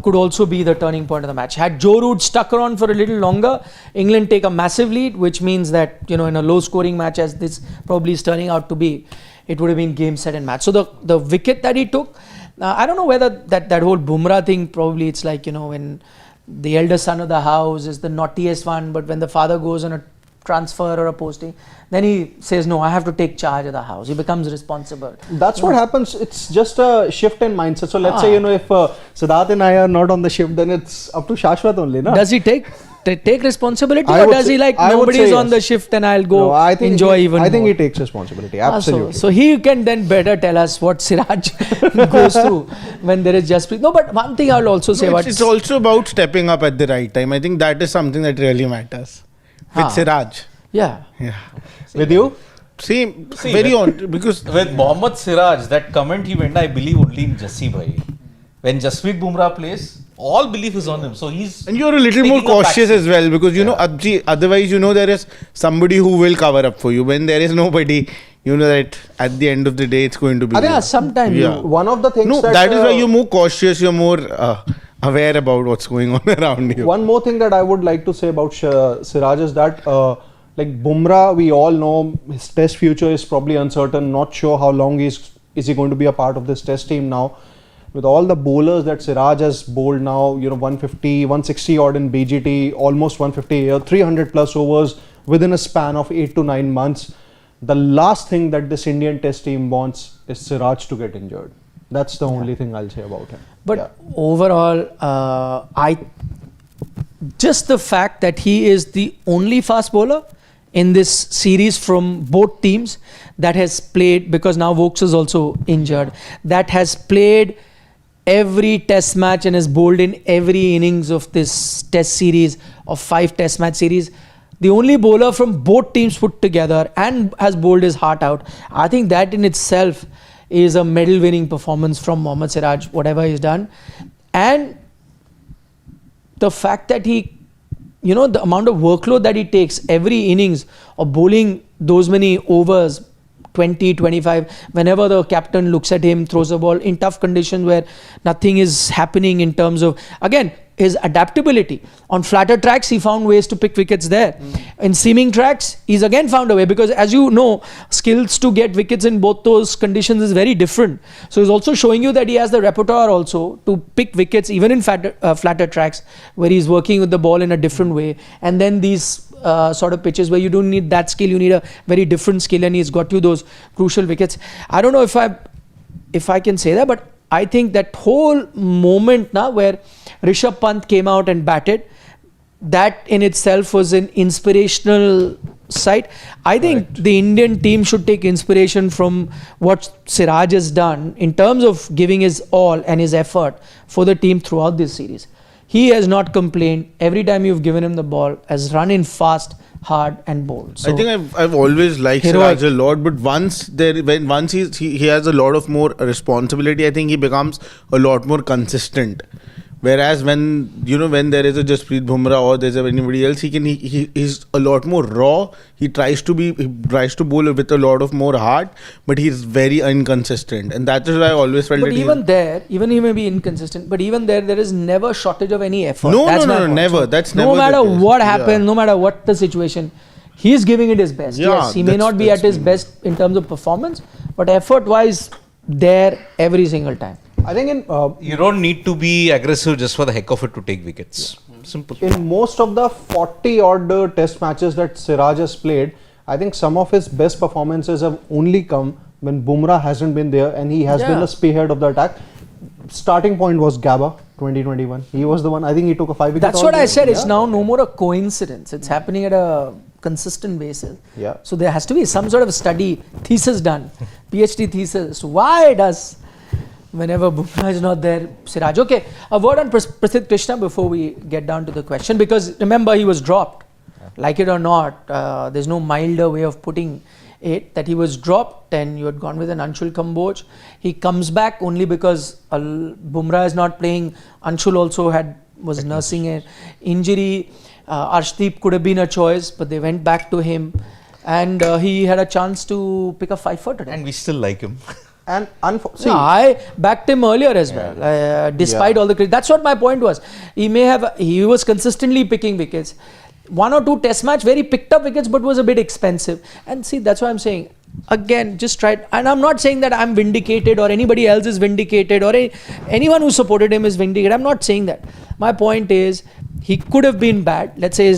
could also be the turning point of the match. Had Joe Root stuck around for a little longer, England take a massive lead, which means that, in a low scoring match as this probably is turning out to be, it would have been game, set and match. So the wicket that he took, I don't know whether that whole Bumrah thing, probably it's like, when the elder son of the house is the naughtiest one, but when the father goes on a transfer or a posting, then he says, no, I have to take charge of the house. He becomes responsible. That's what happens. It's just a shift in mindset. So let's say, if Siddharth and I are not on the shift, then it's up to Shashwat only, no? Does he take responsibility, I or would does he say- like, I would nobody is say on the yes. shift and I'll go enjoy even I think more? he takes responsibility. Absolutely. So he can then better tell us what Siraj goes through when there is Jasprit. No, but one thing I'll also say It's also about stepping up at the right time. I think that is something that really matters. With Siraj. Yeah. With you? See, because with Mohammad Siraj, that comment he went, I believe only in Jassi bhai. When Jasprit Bumrah plays, all belief is on him. So he's... And you're a little more cautious as well, because otherwise there is somebody who will cover up for you. When there is nobody, you know that at the end of the day it's going to be... Yeah, sometimes One of the things that is why you're more cautious, you're more aware about what's going on around you. One more thing that I would like to say about Siraj is that like Bumrah, we all know his test future is probably uncertain. Not sure how long is he going to be a part of this test team now. With all the bowlers that Siraj has bowled now, 150, 160 odd in BGT, almost 150 here, 300 plus overs within a span of 8 to 9 months. The last thing that this Indian test team wants is Siraj to get injured. That's the only thing I'll say about him. But overall, just the fact that he is the only fast bowler in this series from both teams that has played, because now Vokes is also injured, that has played every test match and has bowled in every innings of this test series of 5 test match series. The only bowler from both teams put together and has bowled his heart out. I think that in itself is a medal winning performance from Mohammad Siraj, whatever he's done. And the fact that he, the amount of workload that he takes every innings of bowling those many overs, 20, 25, whenever the captain looks at him, throws a ball in tough conditions where nothing is happening in terms of, again, his adaptability. On flatter tracks, he found ways to pick wickets there. In seaming tracks, he's again found a way, because as you know, skills to get wickets in both those conditions is very different. So he's also showing you that he has the repertoire also to pick wickets even in flatter tracks, where he's working with the ball in a different way. And then these sort of pitches where you don't need that skill, you need a very different skill, and he's got you those crucial wickets. I don't know if I can say that, but I think that whole moment now where Rishabh Pant came out and batted, that in itself was an inspirational sight. I think the Indian team should take inspiration from what Siraj has done in terms of giving his all and his effort for the team throughout this series. He has not complained. Every time you've given him the ball, has run in fast, hard and bold. So I think I've always liked Siraj a lot, but once he has a lot of more responsibility, I think he becomes a lot more consistent. Whereas when there is a Jasprit Bumrah or there's anybody else, he's a lot more raw. He tries to bowl with a lot of more heart, but he's very inconsistent, and that is why I always felt. But even he may be inconsistent, but even there is never shortage of any effort. No, never. So that's no never. matter what happens, no matter what the situation, he's giving it his best. Yes, he may not be at his best in terms of performance, but effort-wise, there every single time. I think you don't need to be aggressive just for the heck of it to take wickets. Simple. In most of the 40 odd test matches that Siraj has played, I think some of his best performances have only come when Bumrah hasn't been there and he has been the spearhead of the attack. Starting point was Gabba 2021. He was the one. I think he took a 5 wicket. That's what I said. It's now no more a coincidence. It's happening at a consistent basis. Yeah. So there has to be some sort of study, thesis done, PhD thesis. Why does whenever Bumrah is not there, Siraj? Okay, a word on Prasidh Krishna before we get down to the question, because remember he was dropped. Like it or not, there's no milder way of putting it, that he was dropped and you had gone with an Anshul Kamboj. He comes back only because Bumrah is not playing. Anshul also was nursing an injury. Arshdeep could have been a choice, but they went back to him, and he had a chance to pick a 5 for today. And we still like him. And I backed him earlier as well, despite all the credit. That's what my point was. He was consistently picking wickets. 1 or 2 test match where he picked up wickets but was a bit expensive. And see, that's why I'm saying, again, just tried. And I'm not saying that I'm vindicated or anybody else is vindicated or anyone who supported him is vindicated. I'm not saying that. My point is, he could have been bad. Let's say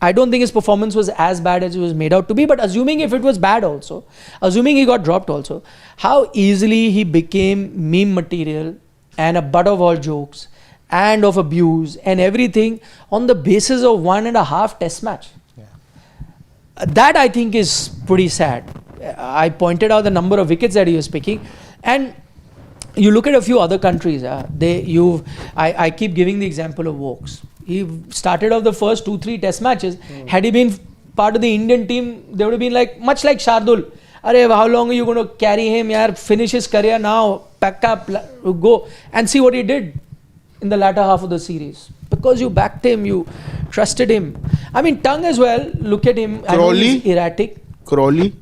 I don't think his performance was as bad as it was made out to be, but assuming if it was bad also, assuming he got dropped also, how easily he became meme material and a butt of all jokes and of abuse and everything on the basis of 1.5 test match. That I think is pretty sad. I pointed out the number of wickets that he was picking, and you look at a few other countries. I keep giving the example of Wokes. He started off the first 2-3 test matches. Had he been part of the Indian team, they would have been like much like Shardul. How long are you going to carry him? Yaar, finish his career now. Pack up, go and see what he did in the latter half of the series. Because you backed him, you trusted him. I mean, Tongue as well. Look at him. Crawley? He's erratic. Crawley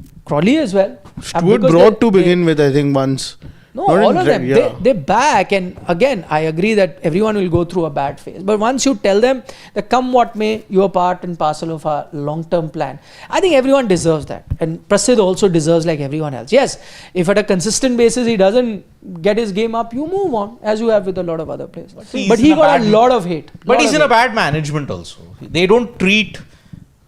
As well. Stuart brought to begin with, I think, once. No, Not all in of them. yeah. They back, and again, I agree that everyone will go through a bad phase. But once you tell them that come what may, you are part and parcel of our long-term plan. I think everyone deserves that. And Prasidh also deserves like everyone else. Yes, if at a consistent basis he doesn't get his game up, you move on, as you have with a lot of other players. But he got a lot of hate. But he's in a bad management also. They don't treat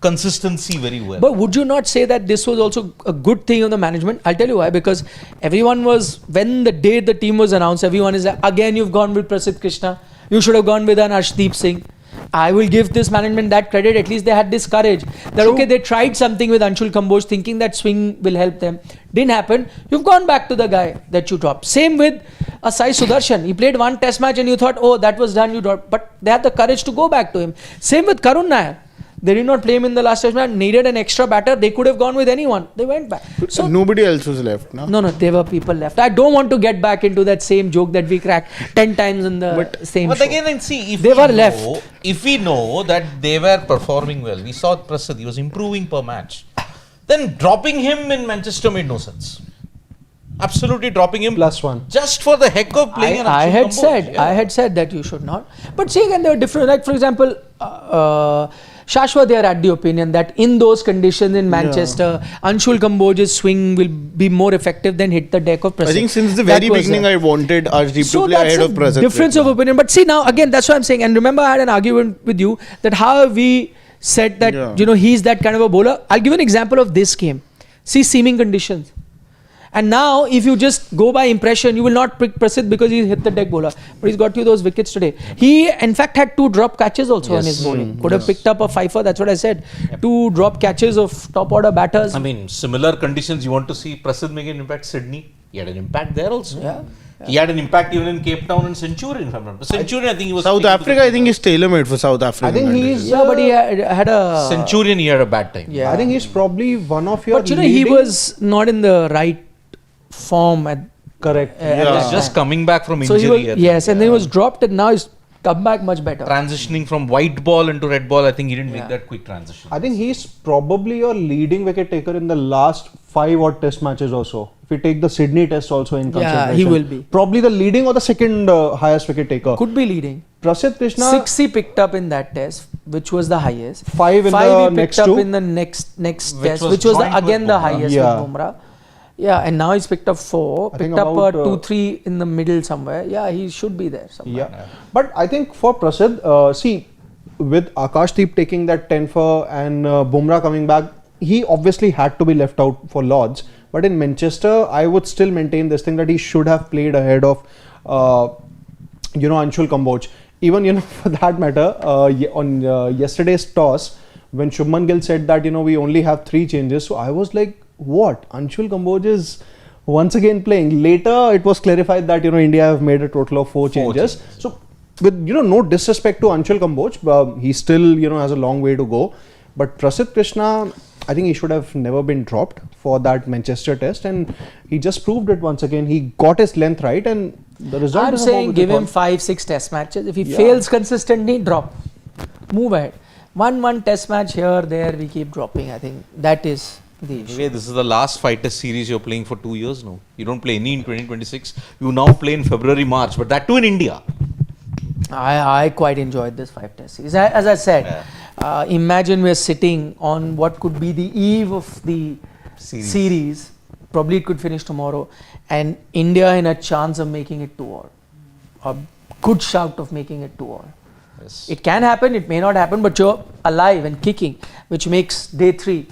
consistency very well. But would you not say that this was also a good thing on the management? I'll tell you why. Because everyone was, when the day the team was announced, everyone is like, again you've gone with Prasidh Krishna. You should have gone with an Arshdeep Singh. I will give this management that credit. At least they had this courage. That okay, they tried something with Anshul Kamboj thinking that swing will help them. Didn't happen. You've gone back to the guy that you dropped. Same with Sai Sudarshan. He played one test match and you thought, oh, that was done, you dropped. But they had the courage to go back to him. Same with Karun Nair. They did not play him in the last test match, needed an extra batter. They could have gone with anyone. They went back. So nobody else was left, no? No, there were people left. I don't want to get back into that same joke that we cracked 10 times in the same show. But again, see, if they were left. If we know that they were performing well, we saw Prasidh, he was improving per match, then dropping him in Manchester made no sense. Absolutely dropping him +1 just for the heck of playing. I had said that you should not. But see again, there are different. Like for example, Shashwa there had the opinion that in those conditions in Manchester, Anshul Kamboj's swing will be more effective than hit the deck of Prasidh. I think since the very beginning I wanted Arshdeep to play ahead of Prasidh. Difference of opinion. But see now again, that's what I'm saying. And remember, I had an argument with you that how have we said that he's that kind of a bowler. I'll give an example of this game. See seaming conditions. And now, if you just go by impression, you will not pick Prasidh because he hit the deck bowler. But he's got you those wickets today. He, in fact, had 2 drop catches also on his bowling. Could have picked up a fifer, that's what I said. 2 drop catches of top order batters. I mean, similar conditions, you want to see Prasidh make an impact Sydney. He had an impact there also. Yeah. He had an impact even in Cape Town and Centurion. If I'm not Centurion, I think he was. South Africa, I think is tailor-made for South Africa. I think he's but he had a Centurion. He had a bad time. Yeah. I think he's probably one of your. But he was not in the right form at correct. He's just coming back from injury. So and then he was dropped and now he's come back much better. Transitioning from white ball into red ball, I think he didn't make that quick transition. I think he's probably your leading wicket taker in the last 5 odd test matches also. If we take the Sydney test also in consideration. He will be. Probably the leading or the second highest wicket taker. Could be leading. Prasidh Krishna. 6 he picked up in that test, which was the highest. 5 in the next 2. 5 he picked up in the next test, which was again the highest with Bumrah. Yeah, and now he's picked up 4, picked up 2-3 in the middle somewhere. Yeah, he should be there somewhere. Yeah. But I think for Prasidh, see, with Akashdeep taking that 10 for and Bumrah coming back, he obviously had to be left out for Lords. But in Manchester, I would still maintain this thing that he should have played ahead of, Anshul Kamboj. Even, for that matter, on yesterday's toss, when Shubman Gill said that, we only have 3 changes. So I was like, what? Anshul Kamboj is once again playing. Later, it was clarified that, India have made a total of 4 changes. So, with, no disrespect to Anshul Kamboj, he still, has a long way to go. But Prasidh Krishna, I think he should have never been dropped for that Manchester test. And he just proved it once again. He got his length right and the result I'm saying give him 5-6 test matches. If he fails consistently, drop. Move ahead. One test match here, there, we keep dropping. I think that is the issue. Anyway, this is the last 5 test series you're playing for 2 years now. You don't play any in 2026. You now play in February, March, but that too in India. I quite enjoyed this 5 test series. As I said, imagine we're sitting on what could be the eve of the series. Probably it could finish tomorrow, and India in a chance of making it 2-all. A good shout of making it 2-all. Yes. It can happen, it may not happen, but you're alive and kicking, which makes day 3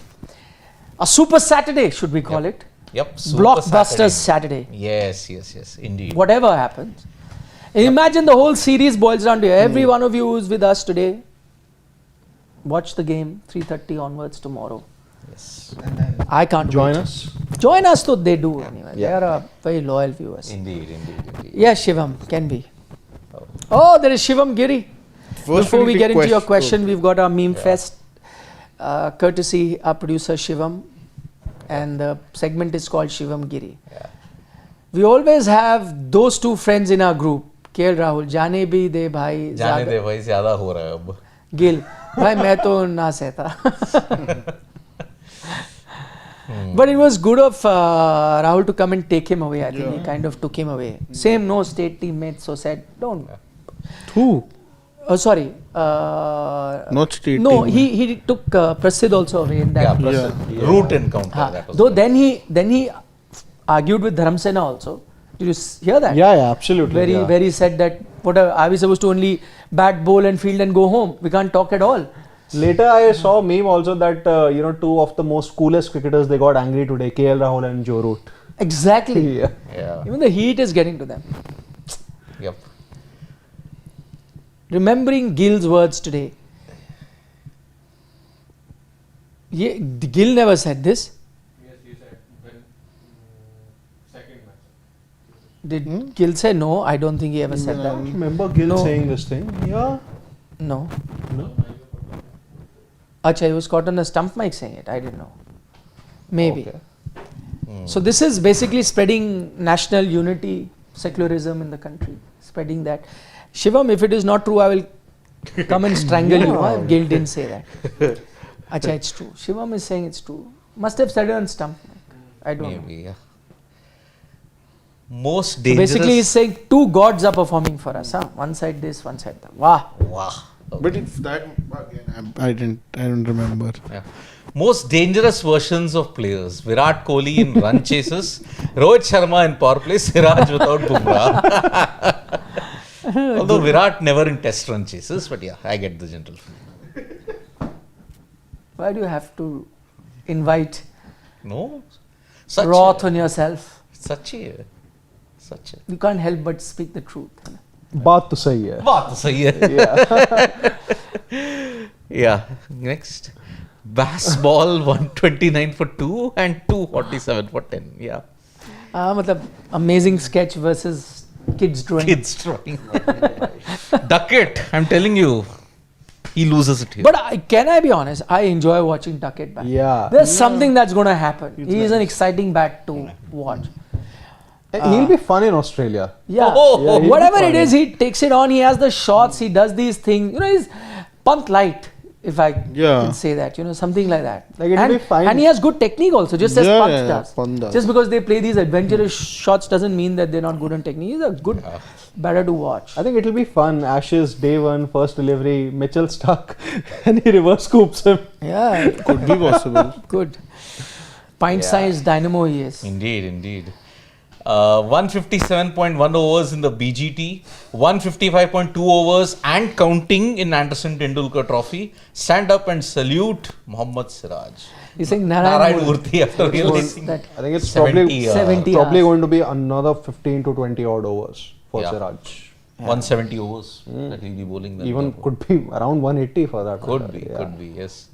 a super Saturday, should we call it? Yep. Super Blockbuster Saturday. Yes, indeed. Whatever happens. And imagine the whole series boils down to every one of you who's with us today. Watch the game 3:30 onwards tomorrow. Yes. I can't Join wait. us. Join us, though they do anyway. They Yeah. are very loyal viewers. Indeed. Yeah, Shivam, can be. Oh, there is Shivam Giri. Before we get into your question, we've got our meme fest, courtesy our producer Shivam, and the segment is called Shivam Giri. Yeah. We always have those two friends in our group, KL Rahul, जाने भी दे भाई जाने दे भाई ज़्यादा हो रहा है अब. Gill, भाई मैं तो ना सहता. But it was good of Rahul to come and take him away. I think he kind of took him away. Same no state teammates, so said don't. Who? Oh, sorry. Not state No, team. he took Prasidh also away in that. Route encounter. That was Though then he argued with Dharamsena also. Did you hear that? Yeah, absolutely. Where he said that are we supposed to only bat, bowl and field and go home? We can't talk at all. Later, I saw a meme also that two of the most coolest cricketers, they got angry today, KL Rahul and Joe Root. Exactly. Yeah. Even the heat is getting to them. Yep. Remembering Gill's words today. Gill never said this. Yes, he said when second match. Did Gill say no? I don't think he ever said that. Remember Gill No. saying this thing? Yeah. No. Acha, he was caught on the stump mic saying it. I didn't know. Maybe. Okay. So this is basically spreading national unity, secularism in the country. Spreading that. Shivam, if it is not true, I will come and strangle you. Huh? Gill didn't say that. Acha, it's true. Shivam is saying it's true. Must have said it on stump mic. I don't know. Maybe, yeah. Most So dangerous. basically, he's saying two gods are performing for us. Huh? One side this, one side that. Wow. Wow. But if that again, I don't remember. Yeah. Most dangerous versions of players: Virat Kohli in run chases, Rohit Sharma in power play, Siraj without Bumrah. Although Virat never in test run chases, but yeah, I get the general feeling. Why do you have to invite No, wrath on yourself? such a. You can't help but speak the truth. बात तो सही है. बात तो सही है. Yeah. Next, Bass ball 129 for 2 and 247 for 10. Yeah. मतलब amazing sketch versus kids drawing. Kids drawing. Duckett, I'm telling you, he loses it here. But can I be honest? I enjoy watching Duckett bat. Yeah. There's something that's going to happen. He is an exciting bat to watch. And he'll be fun in Australia. Yeah. Oh, yeah, he'll be Whatever it fun. is, he takes it on. He has the shots. He does these things. You know, he's punt light, if I can say that. You know, something like that. Like it'll be fine. And he has good technique also, just as Punt does. Punt does. Just because they play these adventurous shots doesn't mean that they're not good on technique. He's a good batter to watch. I think it'll be fun. Ashes, day one, first delivery, Mitchell stuck, and he reverse scoops him. Yeah, Could be possible. good. Pint-sized dynamo he is. Indeed. 157.1 overs in the BGT, 155.2 overs and counting in Anderson Tendulkar Trophy. Stand up and salute Mohammad Siraj. He's saying Narayan Narayan Murthy after realizing that I think it's 70, Seventy probably hours. going to be another 15 to 20 odd overs for Yeah. Siraj. 170 overs that he'll be bowling. Then. Even could be around 180 for that. Could be, Yeah. yes.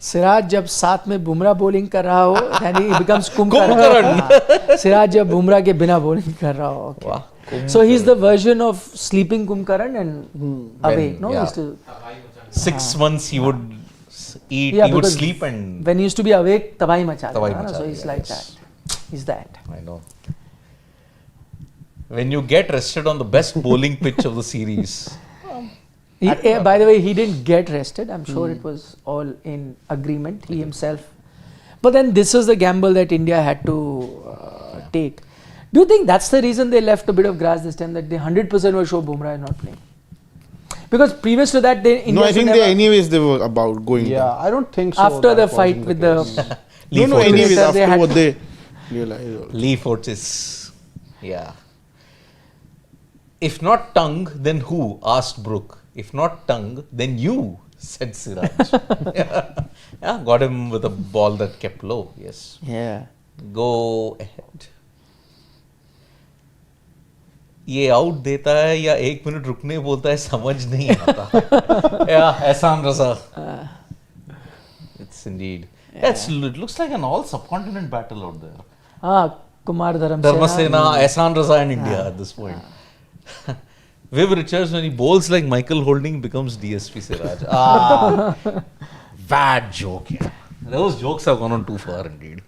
Siraj जब साथ में Bumrah bowling कर रहा हो यानी he becomes Kumbhkaran Siraj जब बुमराह के बिना बॉलिंग कर रहा हो Wow. so he's the version of sleeping Kumbhkaran and awake no yeah. he's still 6 months he would eat, Yeah, he would because sleep and... when he used to be awake तबाही मचा तबाही देता, मचा so he's देगा, like yes. that he's that I know. When you get rested on the best bowling pitch of the series... by the way he didn't get rested I'm sure it was all in agreement he himself but then this is the gamble that India had to take. Do you think that's the reason they left a bit of grass this time, that they 100% were sure Bumrah is not playing? Because previous to that, No, I think anyways they were about going. Yeah, I don't think so. after that the wasn't fight with case. the Lee No, Fortis. anyways, They after had- what they realized. Lee Fortis. Yeah. If not tongue, then who? Asked Brooke. If not tongue, then you, said Siraj. Yeah, got him with a ball that kept low. Yes. Yeah. Go ahead. ये out देता है या 1 minute रुकने बोलता है समझ नहीं आता. Yeah, एहसान रजा. It's indeed. It looks like an all subcontinent battle out there. Kumar Dharmasena, Ehsan Raza and India at this point. Viv Richards, when he bowls like Michael Holding, becomes DSP Siraj. Bad joke. Yeah. Those jokes have gone on too far indeed.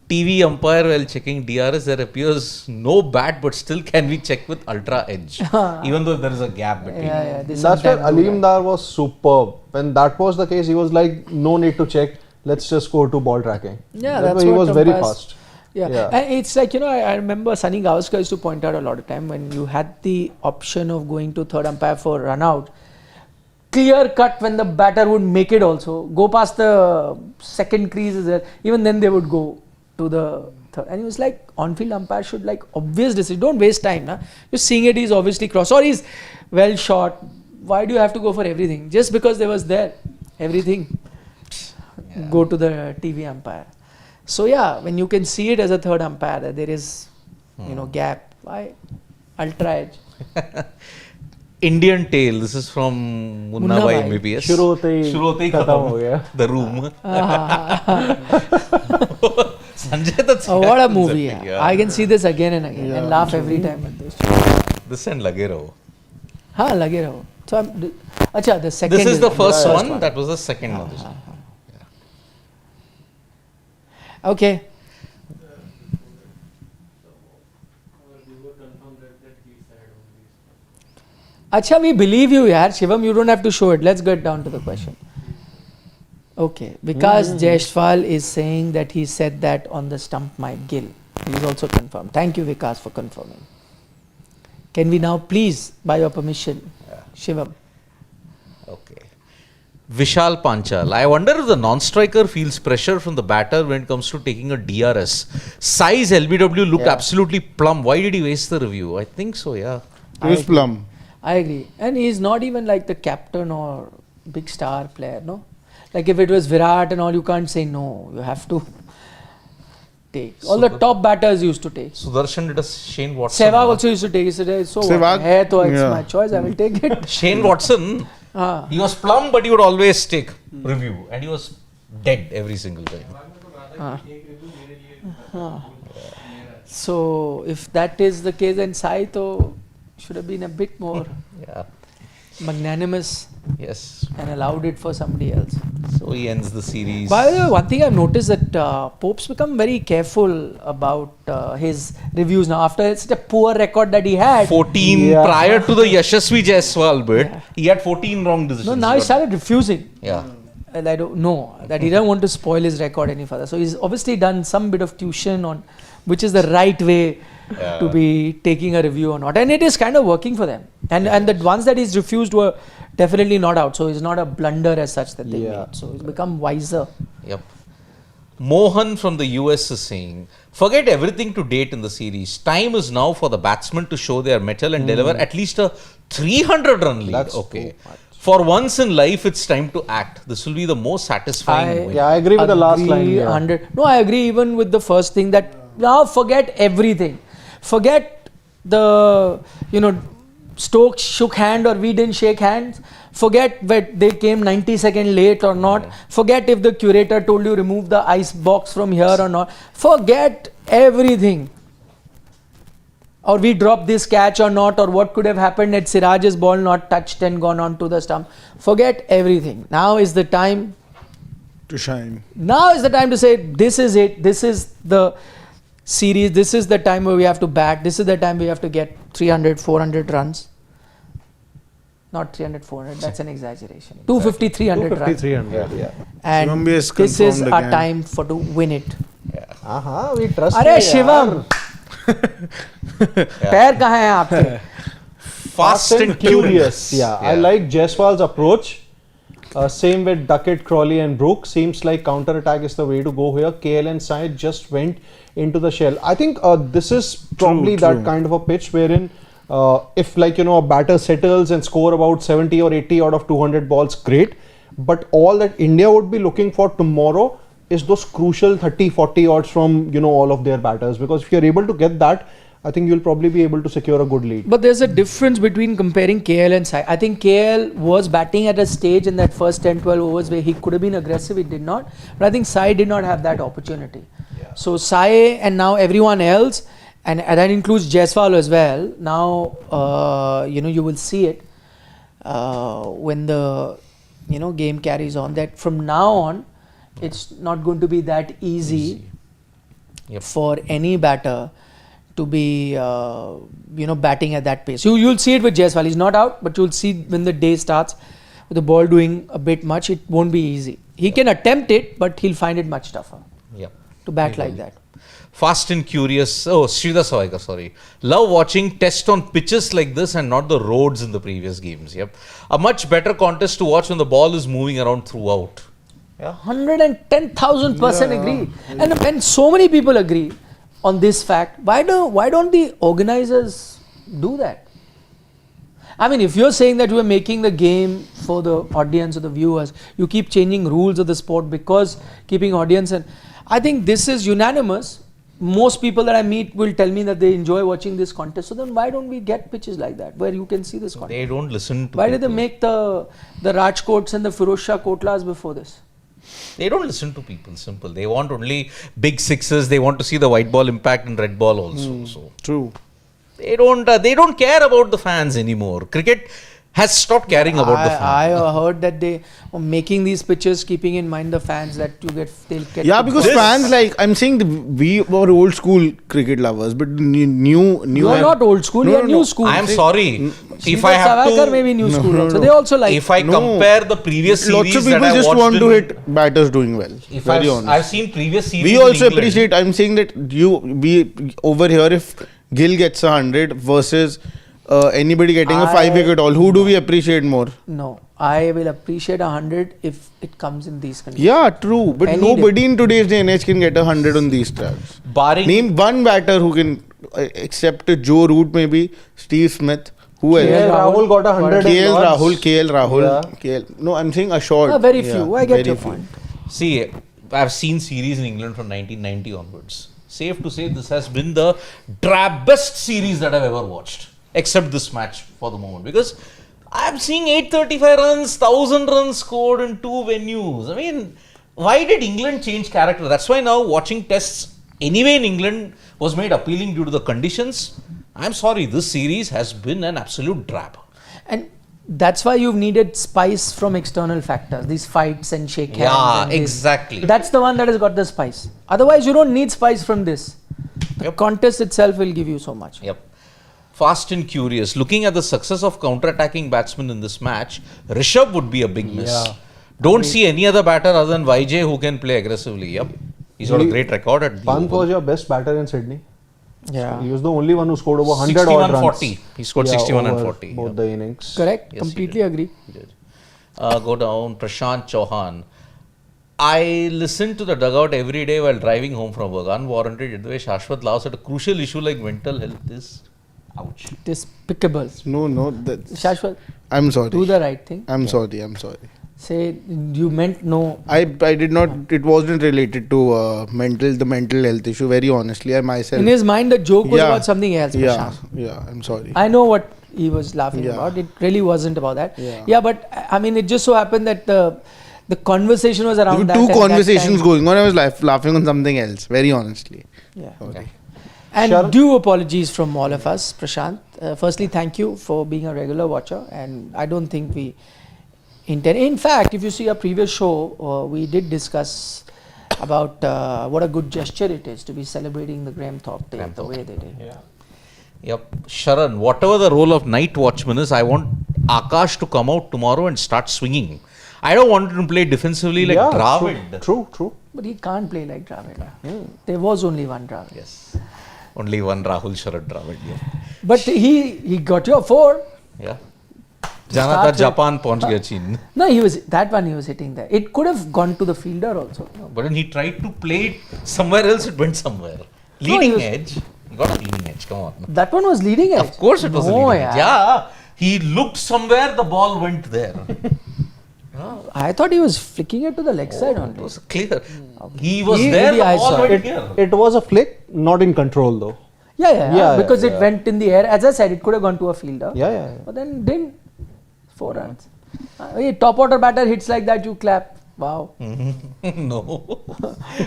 TV umpire while checking DRS, there appears no bat, but still can we check with ultra edge, even though there is a gap between. Yeah. That's where Aleem Dar was superb. When that was the case, he was like, no need to check. Let's just go to ball tracking. Yeah, That's that's why he what was very umpires- fast. Yeah. And it's like, I remember Sunny Gavaskar used to point out a lot of time when you had the option of going to third umpire for run out, clear cut when the batter would make it also, go past the second crease, even then they would go to the third. And he was like, on-field umpire should like obvious decision, don't waste time. Nah? You're seeing it, he's obviously cross or he's well shot. Why do you have to go for everything? Just because there was there, everything, go to the TV umpire. So yeah, when you can see it as a third umpire, that there is, gap. Why? Ultra edge. Indian Tale. This is from Munna Munna Bhai Bhai. MBBS. शुरू ही खत्म हो गया. The Room. Sanjay Dutt. Oh, what a movie! Yeah. Yeah. I can see this again and again and laugh every time at this. This and Lage Raho. हाँ लगे रहो. So अच्छा, the second. This is the first the one. That was the second one. Okay. Acha, we believe you, yaar. Shivam, you don't have to show it. Let's get down to the question. Okay, because Jaiswal is saying that he said that on the stump mic, Gill. He's also confirmed. Thank you, Vikas, for confirming. Can we now please, by your permission, Shivam? Okay. Vishal Panchal. I wonder if the non-striker feels pressure from the batter when it comes to taking a DRS. Size LBW looked absolutely plumb. Why did he waste the review? I think so, yeah. It was plum. I agree. And he's not even like the captain or big star player, no? Like if it was Virat and all, you can't say no. You have to take. All the top batters used to take. Sudarshan did a Shane Watson. Sehwag also used to take. He said, so Sehwag, what? It's yeah. my choice. I will take it. Shane Watson, he was plumb, but he would always take review. And he was dead every single time. So if that is the case, then Sai to should have been a bit more Yeah. magnanimous Yes. and allowed it for somebody else. So he ends the series. By the way, one thing I've noticed that Pope's become very careful about his reviews now. After such a poor record that he had, 14 prior to the Yashasvi Jaiswal bit, he had 14 wrong decisions. no, now he started refusing. Yeah. And I don't know that he doesn't want to spoil his record any further. So he's obviously done some bit of tuition on which is the right way to be taking a review or not, and it is kind of working for them. And the ones that he's refused were definitely not out. So it's not a blunder as such that they made. So he's become wiser. Yep. Mohan from the US is saying, forget everything to date in the series. Time is now for the batsmen to show their mettle and deliver at least a 300 run lead. That's okay. For once in life, it's time to act. This will be the most satisfying win. Yeah, I agree with the last line. Yeah. 100. No, I agree even with the first thing that now forget everything. Forget the, Stokes shook hand or we didn't shake hands. Forget that they came 90 seconds late or not. Forget if the curator told you remove the ice box from here or not. Forget everything. Or we dropped this catch or not, or what could have happened at Siraj's ball not touched and gone on to the stump. Forget everything. Now is the time To shine. Now is the time to say, this is it. This is the series. This is the time where we have to bat. This is the time we have to get 300, 400 runs. Not 300, 400. That's an exaggeration. 250, 300 runs. 300, yeah. And Shivam is this is confirmed our again. time to win it. We trust अरे you, Shivam, पैर कहाँ हैं आपके? Fast and curious. Yeah, I like Jaiswal's approach. Same with Duckett, Crawley and Brook. Seems like counter-attack is the way to go here. KL and Sai just went into the shell. I think this is probably that kind of a pitch wherein if a batter settles and score about 70 or 80 out of 200 balls, great. But all that India would be looking for tomorrow is those crucial 30-40 odds from all of their batters, because if you're able to get that, I think you'll probably be able to secure a good lead. But there's a difference between comparing KL and Sai. I think KL was batting at a stage in that first 10-12 overs where he could have been aggressive, he did not. But I think Sai did not have that opportunity. Yeah. So Sai and now everyone else, and that includes Jaiswal as well, now you will see it when the game carries on, that from now on it's not going to be that easy. Yep. For any batter to be batting at that pace. You'll see it with Jaiswal. He's not out, but you'll see when the day starts with the ball doing a bit much, it won't be easy. He can attempt it, but he'll find it much tougher. Yep. To bat like that. Fast and curious. Oh, Sridhar Savaikar, sorry. Love watching test on pitches like this and not the roads in the previous games. Yep. A much better contest to watch when the ball is moving around throughout. Yeah. 110,000% agree. And when so many people agree on this fact, why don't the organizers do that? I mean, if you're saying that you are making the game for the audience or the viewers, you keep changing rules of the sport because keeping audience, and I think this is unanimous. Most people that I meet will tell me that they enjoy watching this contest. So then why don't we get pitches like that where you can see this contest? They don't listen to Why did they make the Rajkots and the Firozshah Kotlas before this? They don't listen to people, simple. They want only big sixes. They want to see the white ball impact and red ball also. So True. They don't care about the fans anymore. Cricket has stopped caring about the fans. I heard that they are making these pitches keeping in mind the fans that they'll get. Yeah, because fans I'm saying we were old school cricket lovers, but new. You are not old school. You are new school. I am sorry. If I have Savaikar to, may be new school also. They also like. If I compare the previous series, lots of people that I just watched want to hit batters doing well. Very honest. I've seen previous series. We in also England. appreciate. I'm saying that we over here, if Gill gets 100 versus anybody getting a 5-wicket haul, who do we appreciate more? No, I will appreciate 100 if it comes in these conditions. Yeah, true. But nobody in today's day and age can get 100 on these tracks. Name one batter who can, except Joe Root, maybe Steve Smith. Who else? KL Rahul got 100. KL Rahul. Yeah. No, I'm saying a short. Very few. I get your point. See, I've seen series in England from 1990 onwards. Safe to say this has been the drabbest series that I've ever watched, except this match for the moment, because I'm seeing 835 runs, 1000 runs scored in 2 venues. I mean, why did England change character? That's why now watching tests anyway in England was made appealing due to the conditions. I'm sorry, this series has been an absolute drab. And that's why you've needed spice from external factors, these fights and shake hands. Yeah, exactly. That's the one that has got the spice. Otherwise, you don't need spice from this. The contest itself will give you so much. Yep. Fast and curious. Looking at the success of counter-attacking batsmen in this match, Rishabh would be a big miss. Yeah. Don't see any other batter other than YJ who can play aggressively. Yep. He's got a great record at the Pant Oval. was your best batter in Sydney. Yeah. He was the only one who scored over 100 61 odd runs. 40. He scored 61 and over 40. Both the innings. Correct. Yes, he Completely did. agree. He did. Go down. Prashant Chauhan. I listen to the dugout every day while driving home from work. Unwarranted. The way Shashwat laughs at a crucial issue like mental health is ouch. Despicable. No, that's... Shashwat, I'm sorry. do the right thing. I'm sorry. Say you meant no. I did not. It wasn't related to the mental health issue. Very honestly, I myself. In his mind, the joke was about something else. Yeah, Prashant. I'm sorry. I know what he was laughing about. It really wasn't about that. Yeah, but I mean, it just so happened that the conversation was around There were two conversations going on. I was laughing on something else. Very honestly. Yeah. Okay. And due apologies from all of us, Prashant. Firstly, thank you for being a regular watcher, and I don't think we intend. In fact, if you see our previous show, we did discuss about what a good gesture it is to be celebrating the Graham Thorpe Day the way they did. Yeah. Yep. Sharan, whatever the role of night watchman is, I want Akash to come out tomorrow and start swinging. I don't want him to play defensively like Dravid. True. But he can't play like Dravid. There was only one Dravid. Yes. Only one Rahul Sharad Dravid. Yeah. But he got your 4. Yeah. जाना था start with- Japan पहुंच गया चीन. No, he was hitting there. It could have gone to the fielder also. But when he tried to play it somewhere else, it went somewhere. he Leading was- edge. You got a leading edge. Come on. That one was leading edge. Of course it was a No, leading edge. Yeah. He looked somewhere, the ball went there. I thought he was flicking it to the leg side It only. was clear. He was He- there, he- the I ball saw went It, here. it was a flick, not in control though. Yeah, because yeah. it went in the air. As I said, it could have gone to a fielder. Yeah. But then didn't. 4 runs. Hey, top order batter hits like that, you clap. Wow. No.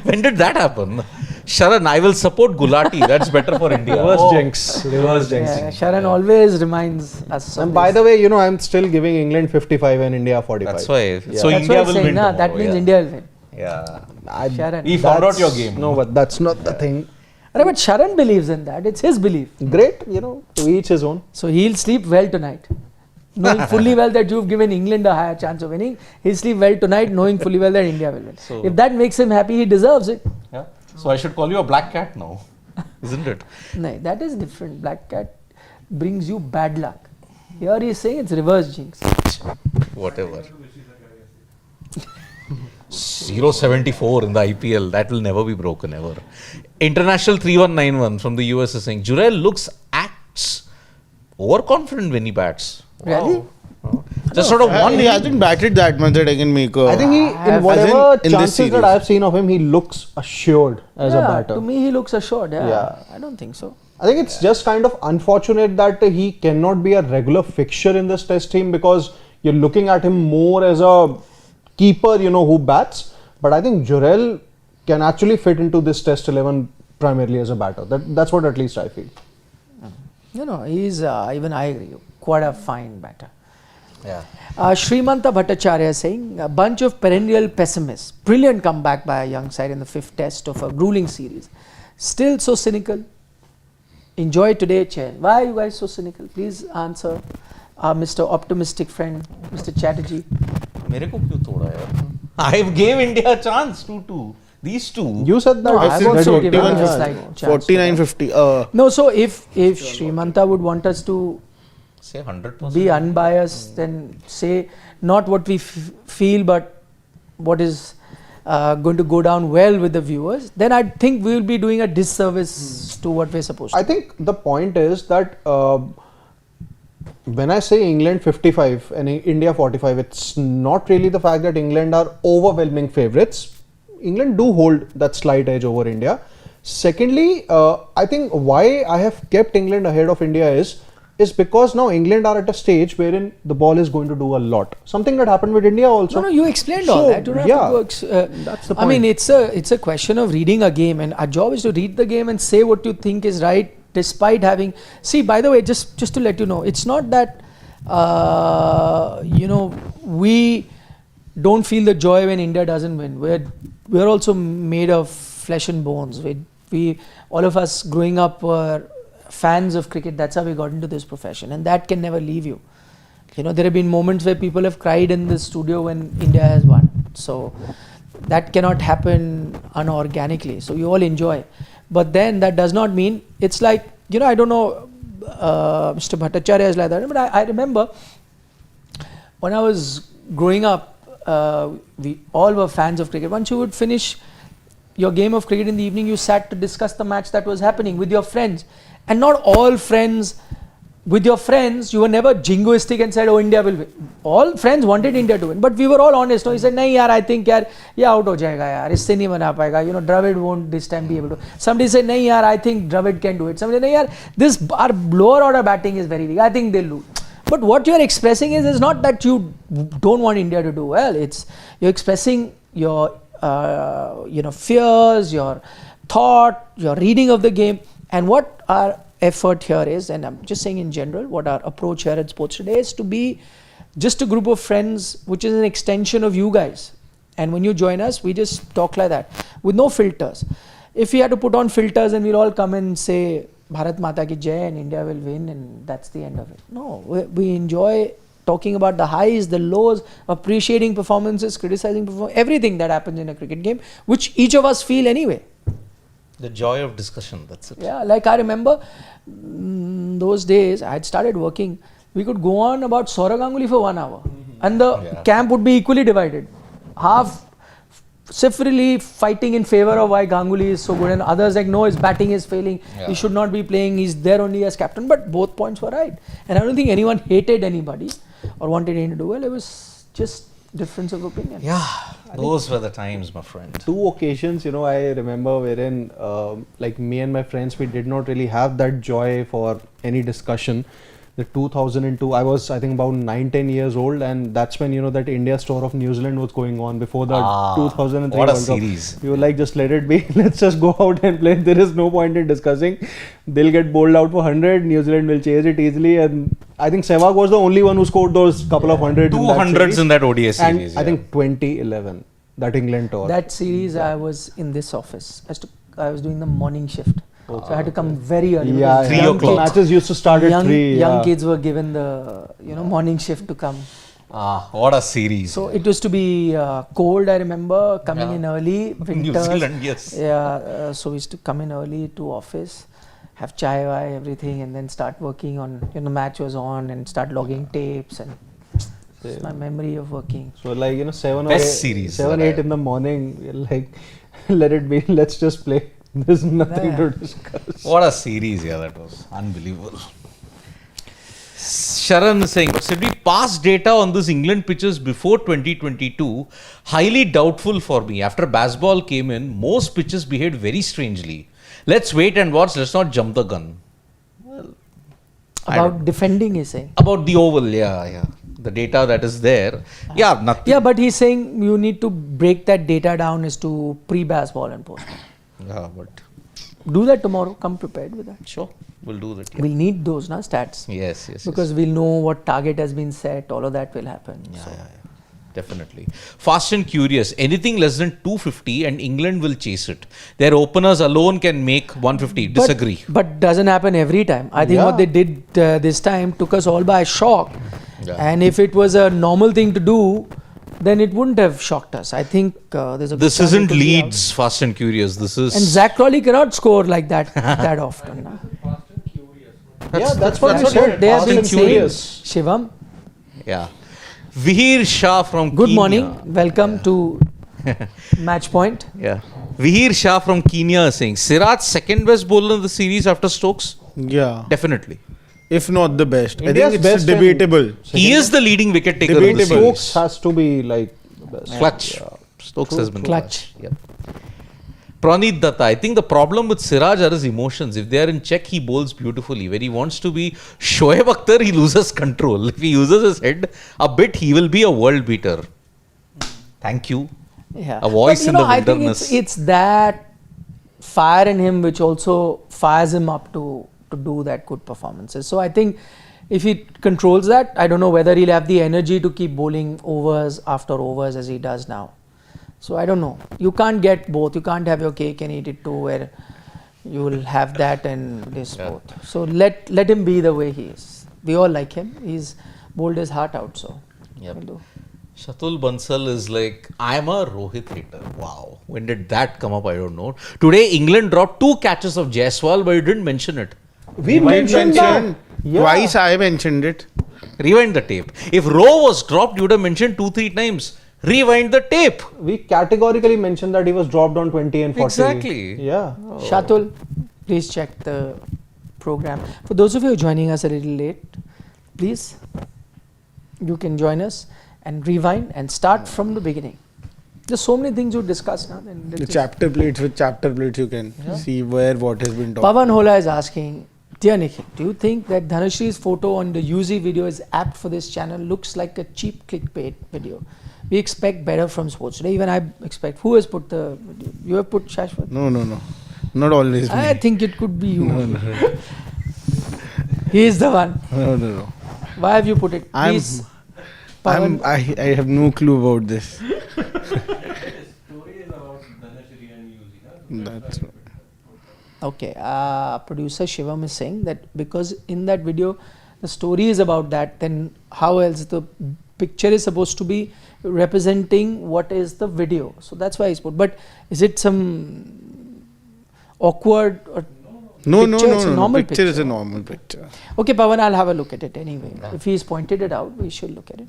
When did that happen? Sharan, I will support Gulati. That's better for India. Reverse Oh. jinx. Reverse jinx. Yeah, Sharan always reminds us. of And by this. the way, I'm still giving England 55 and India 45. That's why. Yeah. So That's India what will I'm saying, win. nah, that tomorrow, means yeah. India will win. Yeah. Sharan. He found out your That's- game. No, but that's not the thing. But Sharan believes in that. It's his belief. Great, to each his own. So he'll sleep well tonight. Knowing fully well that you've given England a higher chance of winning, he'll sleep well tonight knowing fully well that India will win. So- If that makes him happy, he deserves it. Yeah. So I should call you a black cat now, isn't it? No, that is different. Black cat brings you bad luck. Here he's saying it's reverse jinx. Whatever. 0.74 in the IPL. That will never be broken ever. International 3191 from the US is saying Jurel acts overconfident when he bats. Really? Just sort of one. He hasn't batted that much that I can make a... I think have- in whatever as in this chances that series. I've seen of him, he looks assured as a Yeah, batter. to me he looks assured. Yeah. Yeah. I don't think so. I think it's just kind of unfortunate that he cannot be a regular fixture in this test team because you're looking at him more as a keeper, who bats. But I think Jurel can actually fit into this test 11 primarily as a batter. That's what at least I feel. He's even I agree. Quite a fine batter. Yeah. Srimanta Bhattacharya is saying a bunch of perennial pessimists. Brilliant comeback by a young side in the 5th test of a grueling series. Still so cynical. Enjoy today, Chen. Why are you guys so cynical? Please answer. Mr. Optimistic friend, Mr. Chatterjee. मेरे को क्यों तोड़ा यार? I gave India a chance 2-2. These two. You said that. No, I've since also that given 41 a slight chance. 49-50. No, so if Srimanta would want us to Say 100%. be unbiased, then say not what we feel, but what is going to go down well with the viewers, then I think we will be doing a disservice to what we're supposed to. I think the point is that when I say England 55 and India 45, it's not really the fact that England are overwhelming favourites. England do hold that slight edge over India. Secondly, I think why I have kept England ahead of India is because now England are at a stage wherein the ball is going to do a lot. Something that happened with India also. No, you explained all that. You don't have to go that's the I mean, point. it's a question of reading a game, and our job is to read the game and say what you think is right, despite having. See, by the way, just to let you know, it's not that we don't feel the joy when India doesn't win. We're also made of flesh and bones. We all of us growing up were fans of cricket. That's how we got into this profession, and that can never leave you. There have been moments where people have cried in the studio when India has won. So that cannot happen unorganically. So you all enjoy. But then that does not mean it's like, I don't know, Mr. Bhattacharya is like that. But I remember when I was growing up, we all were fans of cricket. Once you would finish your game of cricket in the evening, you sat to discuss the match that was happening with your friends. And not all friends, with your friends, you were never jingoistic and said, oh, India will win. All friends wanted India to win. But we were all honest. No, he said, nahi yaar, I think yaar, ye out ho jayega yaar, isse nahi bana payega. Dravid won't this time be able to. Somebody said, nahi yaar, I think Dravid can do it. Somebody said, nahi yaar, our lower order batting is very weak. I think they'll lose. But what you're expressing is not that you don't want India to do well. You're expressing your fears, your thought, your reading of the game. And what our effort here is, and I'm just saying in general, what our approach here at Sports Today is to be just a group of friends, which is an extension of you guys. And when you join us, we just talk like that, with no filters. If we had to put on filters and we'll all come and say, Bharat Mata ki Jai and India will win and that's the end of it. No, we enjoy talking about the highs, the lows, appreciating performances, criticizing everything that happens in a cricket game, which each of us feel anyway. The joy of discussion, that's it. Yeah, like I remember those days, I had started working we could go on about Saurav Ganguly for 1 hour. And the camp would be equally divided. Half separately fighting in favor of why Ganguly is so good, and others like, no, his batting is failing. He should not be playing. He's there only as captain. But both points were right. And I don't think anyone hated anybody or wanted anyone to do well. It was just difference of opinion. Yeah, those were the times, my friend. 2 occasions, you know, I remember wherein like me and my friends, we did not really have that joy for any discussion. The 2002, I was I think about 9-10 years old, and that's when, you know, that India tour of New Zealand was going on before the 2003 what a World Cup. series. We were like, just let it be. Let's just go out and play. There is no point in discussing. They'll get bowled out for 100. New Zealand will chase it easily, and I think Sehwag was the only one who scored those couple of hundreds. 200s in that ODI series. And I think 2011, that England tour. That series, I was in this office. I was doing the morning shift. So I had to come very early. Yeah, 3 o'clock. Matches used to start at 3. Young kids were given the morning shift to come. What a series. So it used to be cold, I remember, coming in early. Winters. New Zealand, yes. Yeah, so we used to come in early to office, have chai, everything, and then start working on, match was on, and start logging tapes. And it's my memory of working. So like, 7 Best or 8, series 7, 8 in the morning, we're like, let it be, let's just play. There's nothing to discuss. What a series, that was unbelievable. Sharan is saying, should we pass data on this England pitches before 2022? Highly doubtful for me. After baseball came in, most pitches behaved very strangely. Let's wait and watch. Let's not jump the gun. Well, about defending, he's saying. About the oval, yeah. The data that is there. Nothing. Yeah, but he's saying you need to break that data down as to pre-baseball and post. But do that tomorrow. Come prepared with that. Sure, we'll do that. We'll need those stats. Yes. Because we'll know what target has been set. All of that will happen. Yeah. Definitely. Fast and curious. Anything less than 250 and England will chase it. Their openers alone can make 150. Disagree. But doesn't happen every time. I think what they did this time took us all by shock. Yeah. And if it was a normal thing to do, then it wouldn't have shocked us. I think there's a good This chance isn't it could be out. Leeds, Fast and Curious. This is... And Zach Crawley cannot score like that that often. Fast and curious. That's what I That's said. what they have Fast been and saying. curious. Shivam, Yeah. Vihir Shah from good Kenya. morning. Welcome to Match Point. Yeah. Vihir Shah from Kenya is saying, Siraj second best bowler in the series after Stokes? Yeah. Definitely. If not the best. India's I think it's best and debatable. He is the leading wicket taker in the Debatable. series. Stokes has to be like the best. Clutch. Yeah. Stokes has been Clutch. Yep. Praneeth Datta, I think the problem with Siraj are his emotions. If they are in check, he bowls beautifully. When he wants to be Shoaib Akhtar, he loses control. If he uses his head a bit, he will be a world beater. Thank you. Yeah. A voice But, in the I think wilderness. it's that fire in him which also fires him up to do that good performances. So I think if he controls that, I don't know whether he'll have the energy to keep bowling overs after overs as he does now. So I don't know. You can't get both. You can't have your cake and eat it too, where you will have that and this both. So let him be the way he is. We all like him. He's bowled his heart out. So Yep. we'll do. Shatul Bansal is like, I'm a Rohit hater. Wow. When did that come up? I don't know. Today, England dropped 2 catches of Jaiswal, but you didn't mention it. We mentioned that. Yeah. Twice I mentioned it. Rewind the tape. If Rowe was dropped, you would have mentioned 2-3 times. Rewind the tape. We categorically mentioned that he was dropped on 20 and 40. Exactly. Yeah. Shatul, please check the program. For those of you who are joining us a little late, please, you can join us and rewind and start from the beginning. There's so many things you discuss now. The chapter plates, with chapter plates you can see where what has been talked. Pavan Hola is asking, dear Nikhil, do you think that Dhanashri's photo on the UZ video is apt for this channel? Looks like a cheap clickbait video. We expect better from sports today. Even I expect. Who has put the video? You have put Shashwat? No. Not always me. I think it could be you. He is the one. No. Why have you put it? Please, Pavan. I have no clue about this. Story is about Dhanashri and Yuzi. That's right. Okay, producer Shivam is saying that because in that video the story is about that, then how else the picture is supposed to be representing what is the video. So that's why he's put. But is it some awkward or No, no, picture? no, It's a no. normal Picture is a normal picture. Okay, Pawan, I'll have a look at it anyway. If he's pointed it out, we should look at it.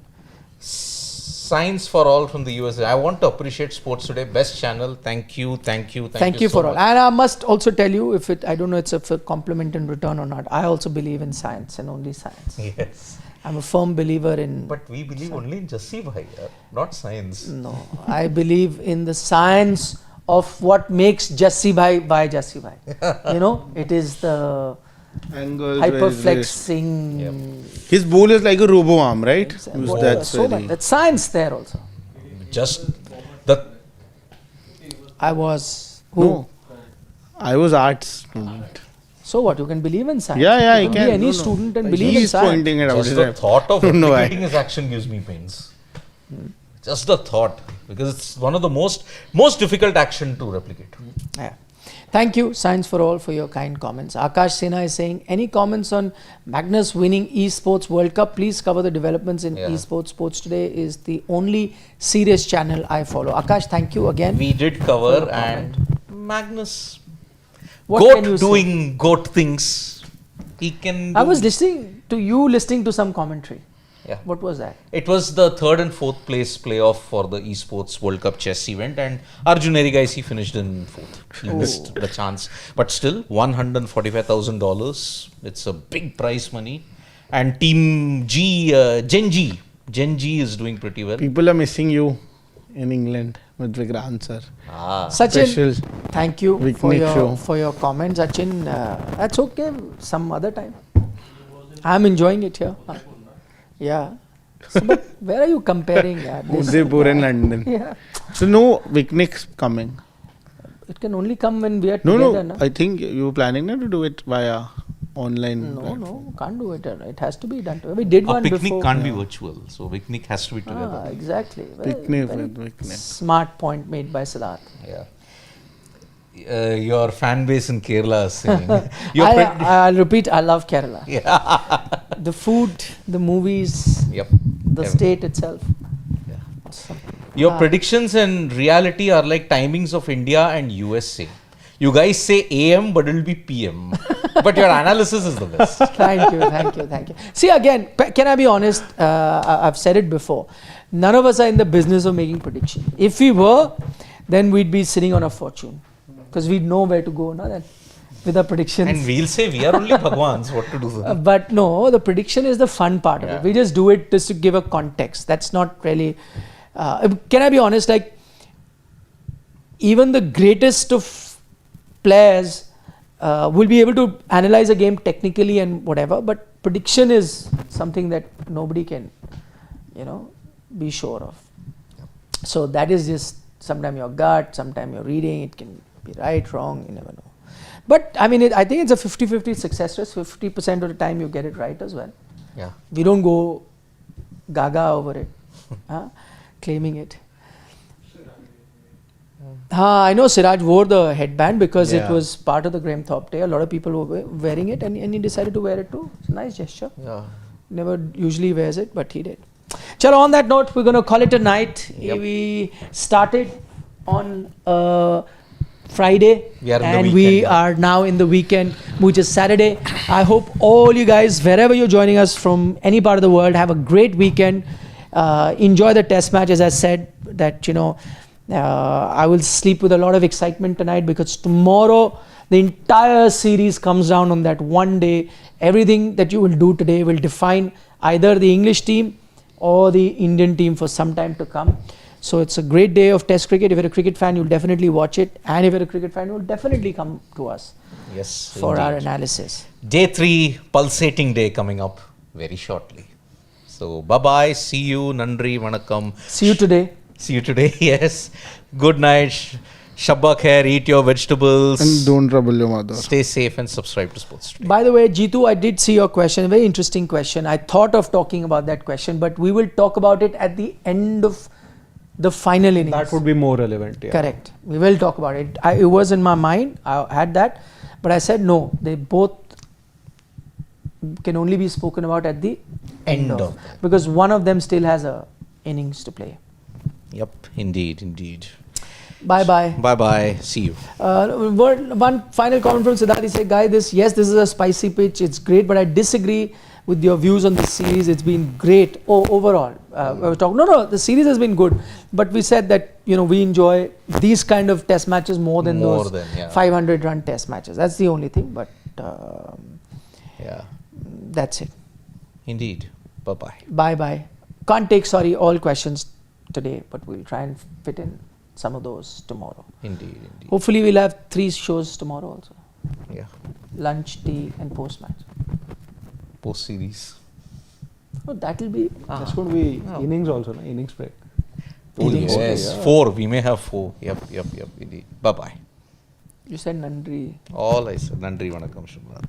Science for all from the USA. I want to appreciate Sports Today. Best channel. Thank you Thank you so for all. much. And I must also tell you, I don't know it's a compliment in return or not. I also believe in science and only science. Yes. I'm a firm believer in. But we believe only in Jassi Bhai, not science. No, I believe in the science of what makes Jassi Bhai Jassi Bhai. You know, it is the Angles. hyperflexing. His bowl is like a robo arm, right? That's So very. much. That's science there also. Just the I was. Who? No. I was arts student. So what? You can believe in science. Yeah, you I can can. be any No, no. student and believe in He's science. pointing it out. just the thought of No, I- replicating his action gives me pains. Just the thought, because it's one of the most difficult action to replicate. Yeah. Thank you, Science for All, for your kind comments. Akash Sinha is saying, any comments on Magnus winning Esports World Cup? Please cover the developments in Esports. Sports Today is the only serious channel I follow. Akash, thank you again. We did cover, and Magnus, What can you goat say? doing goat things. He can. I do- was listening to some commentary. Yeah. What was that? It was the 3rd and 4th place playoff for the Esports World Cup chess event, and Arjun Erigaisi, he finished in 4th. He missed the chance, but still $145,000. It's a big prize money, and Team G, Gen G is doing pretty well. People are missing you in England with Vikrant sir. Sachin, Special. thank you Picnic show. for your comments. Sachin, that's okay. Some other time. I'm enjoying it here. Yeah. So, but where are you comparing? This Udaipur in London. Yeah. So no picnics coming. It can only come when we are No, together. no. Na? I think you were planning to do it via online. No, can't do it. It has to be done. We did A one picnic before. can't be virtual, so picnic has to be together. Exactly. Picnic Very with picnic. smart point made by Siddharth. Yeah. Your fan base in Kerala is saying. Your pred- I'll repeat, I love Kerala. yeah. The food, the movies, Yep. the state itself. Yeah. Awesome. Your predictions and reality are like timings of India and USA. You guys say AM, but it'll be PM. But your analysis is the best. Thank you. See, again, can I be honest? I've said it before. None of us are in the business of making predictions. If we were, then we'd be sitting on a fortune. Because we'd know where to go now then, with our predictions. And we'll say we are only Bhagwans, what to do. But no, the prediction is the fun part of it. We just do it just to give a context. That's not really... can I be honest? Like, even the greatest of players will be able to analyze a game technically and whatever, but prediction is something that nobody can, be sure of. So that is just sometimes your gut, sometimes you're reading, it can be right, wrong, you never know. But I mean, I think it's a 50-50 success rate. 50% of the time you get it right as well. Yeah. We don't go gaga over it, claiming it. I know Siraj wore the headband because it was part of the Graham Thorpe Day. A lot of people were wearing it and he decided to wear it too. It's a nice gesture. Yeah. Never usually wears it, but he did. Chalo, on that note, we're going to call it a night. Yep. We started on Friday We are in the and weekend we now. are now in the weekend, which is Saturday. I hope all you guys, wherever you're joining us from any part of the world, have a great weekend. Enjoy the test match. As I said, that I will sleep with a lot of excitement tonight because tomorrow the entire series comes down on that one day. Everything that you will do today will define either the English team or the Indian team for some time to come. So it's a great day of test cricket. If you're a cricket fan, you'll definitely watch it. And if you're a cricket fan, you'll definitely come to us Yes. for our indeed. analysis. Day 3, pulsating day coming up very shortly. So, bye-bye. See you. Nandri, vanakkam. See you today. See you today. Yes. Good night. Shabba khair. Eat your vegetables. And don't trouble your mother. Stay safe and subscribe to Sports Today. By the way, Jitu, I did see your question. Very interesting question. I thought of talking about that question, but we will talk about it at the end of the final innings. That would be more relevant. Yeah. Correct. We will talk about it. It was in my mind. I had that. But I said no. They both can only be spoken about at the end of. Because one of them still has a innings to play. Yep. Indeed. Bye bye. Bye bye. See you. One final comment from Siddharth. He said, "Guy, this is a spicy pitch. It's great, but I disagree with your views on this series. It's been great overall. We were talking. No, the series has been good, but we said that we enjoy these kind of test matches more than those 500-run test matches. That's the only thing. But Yeah. that's it. Indeed. Bye bye. Bye bye. Can't take all questions today, but we'll try and fit in some of those tomorrow. Indeed. Hopefully, we'll have 3 shows tomorrow also. Yeah. Lunch, tea, and post match. Post series. Oh, that'll be. That's going to be innings also, no? Innings break. Oh, Innings. yes. 4. We may have 4. Yep. Indeed. Bye bye. You said Nandri. All I said. Nandri Vanakkam Shubman.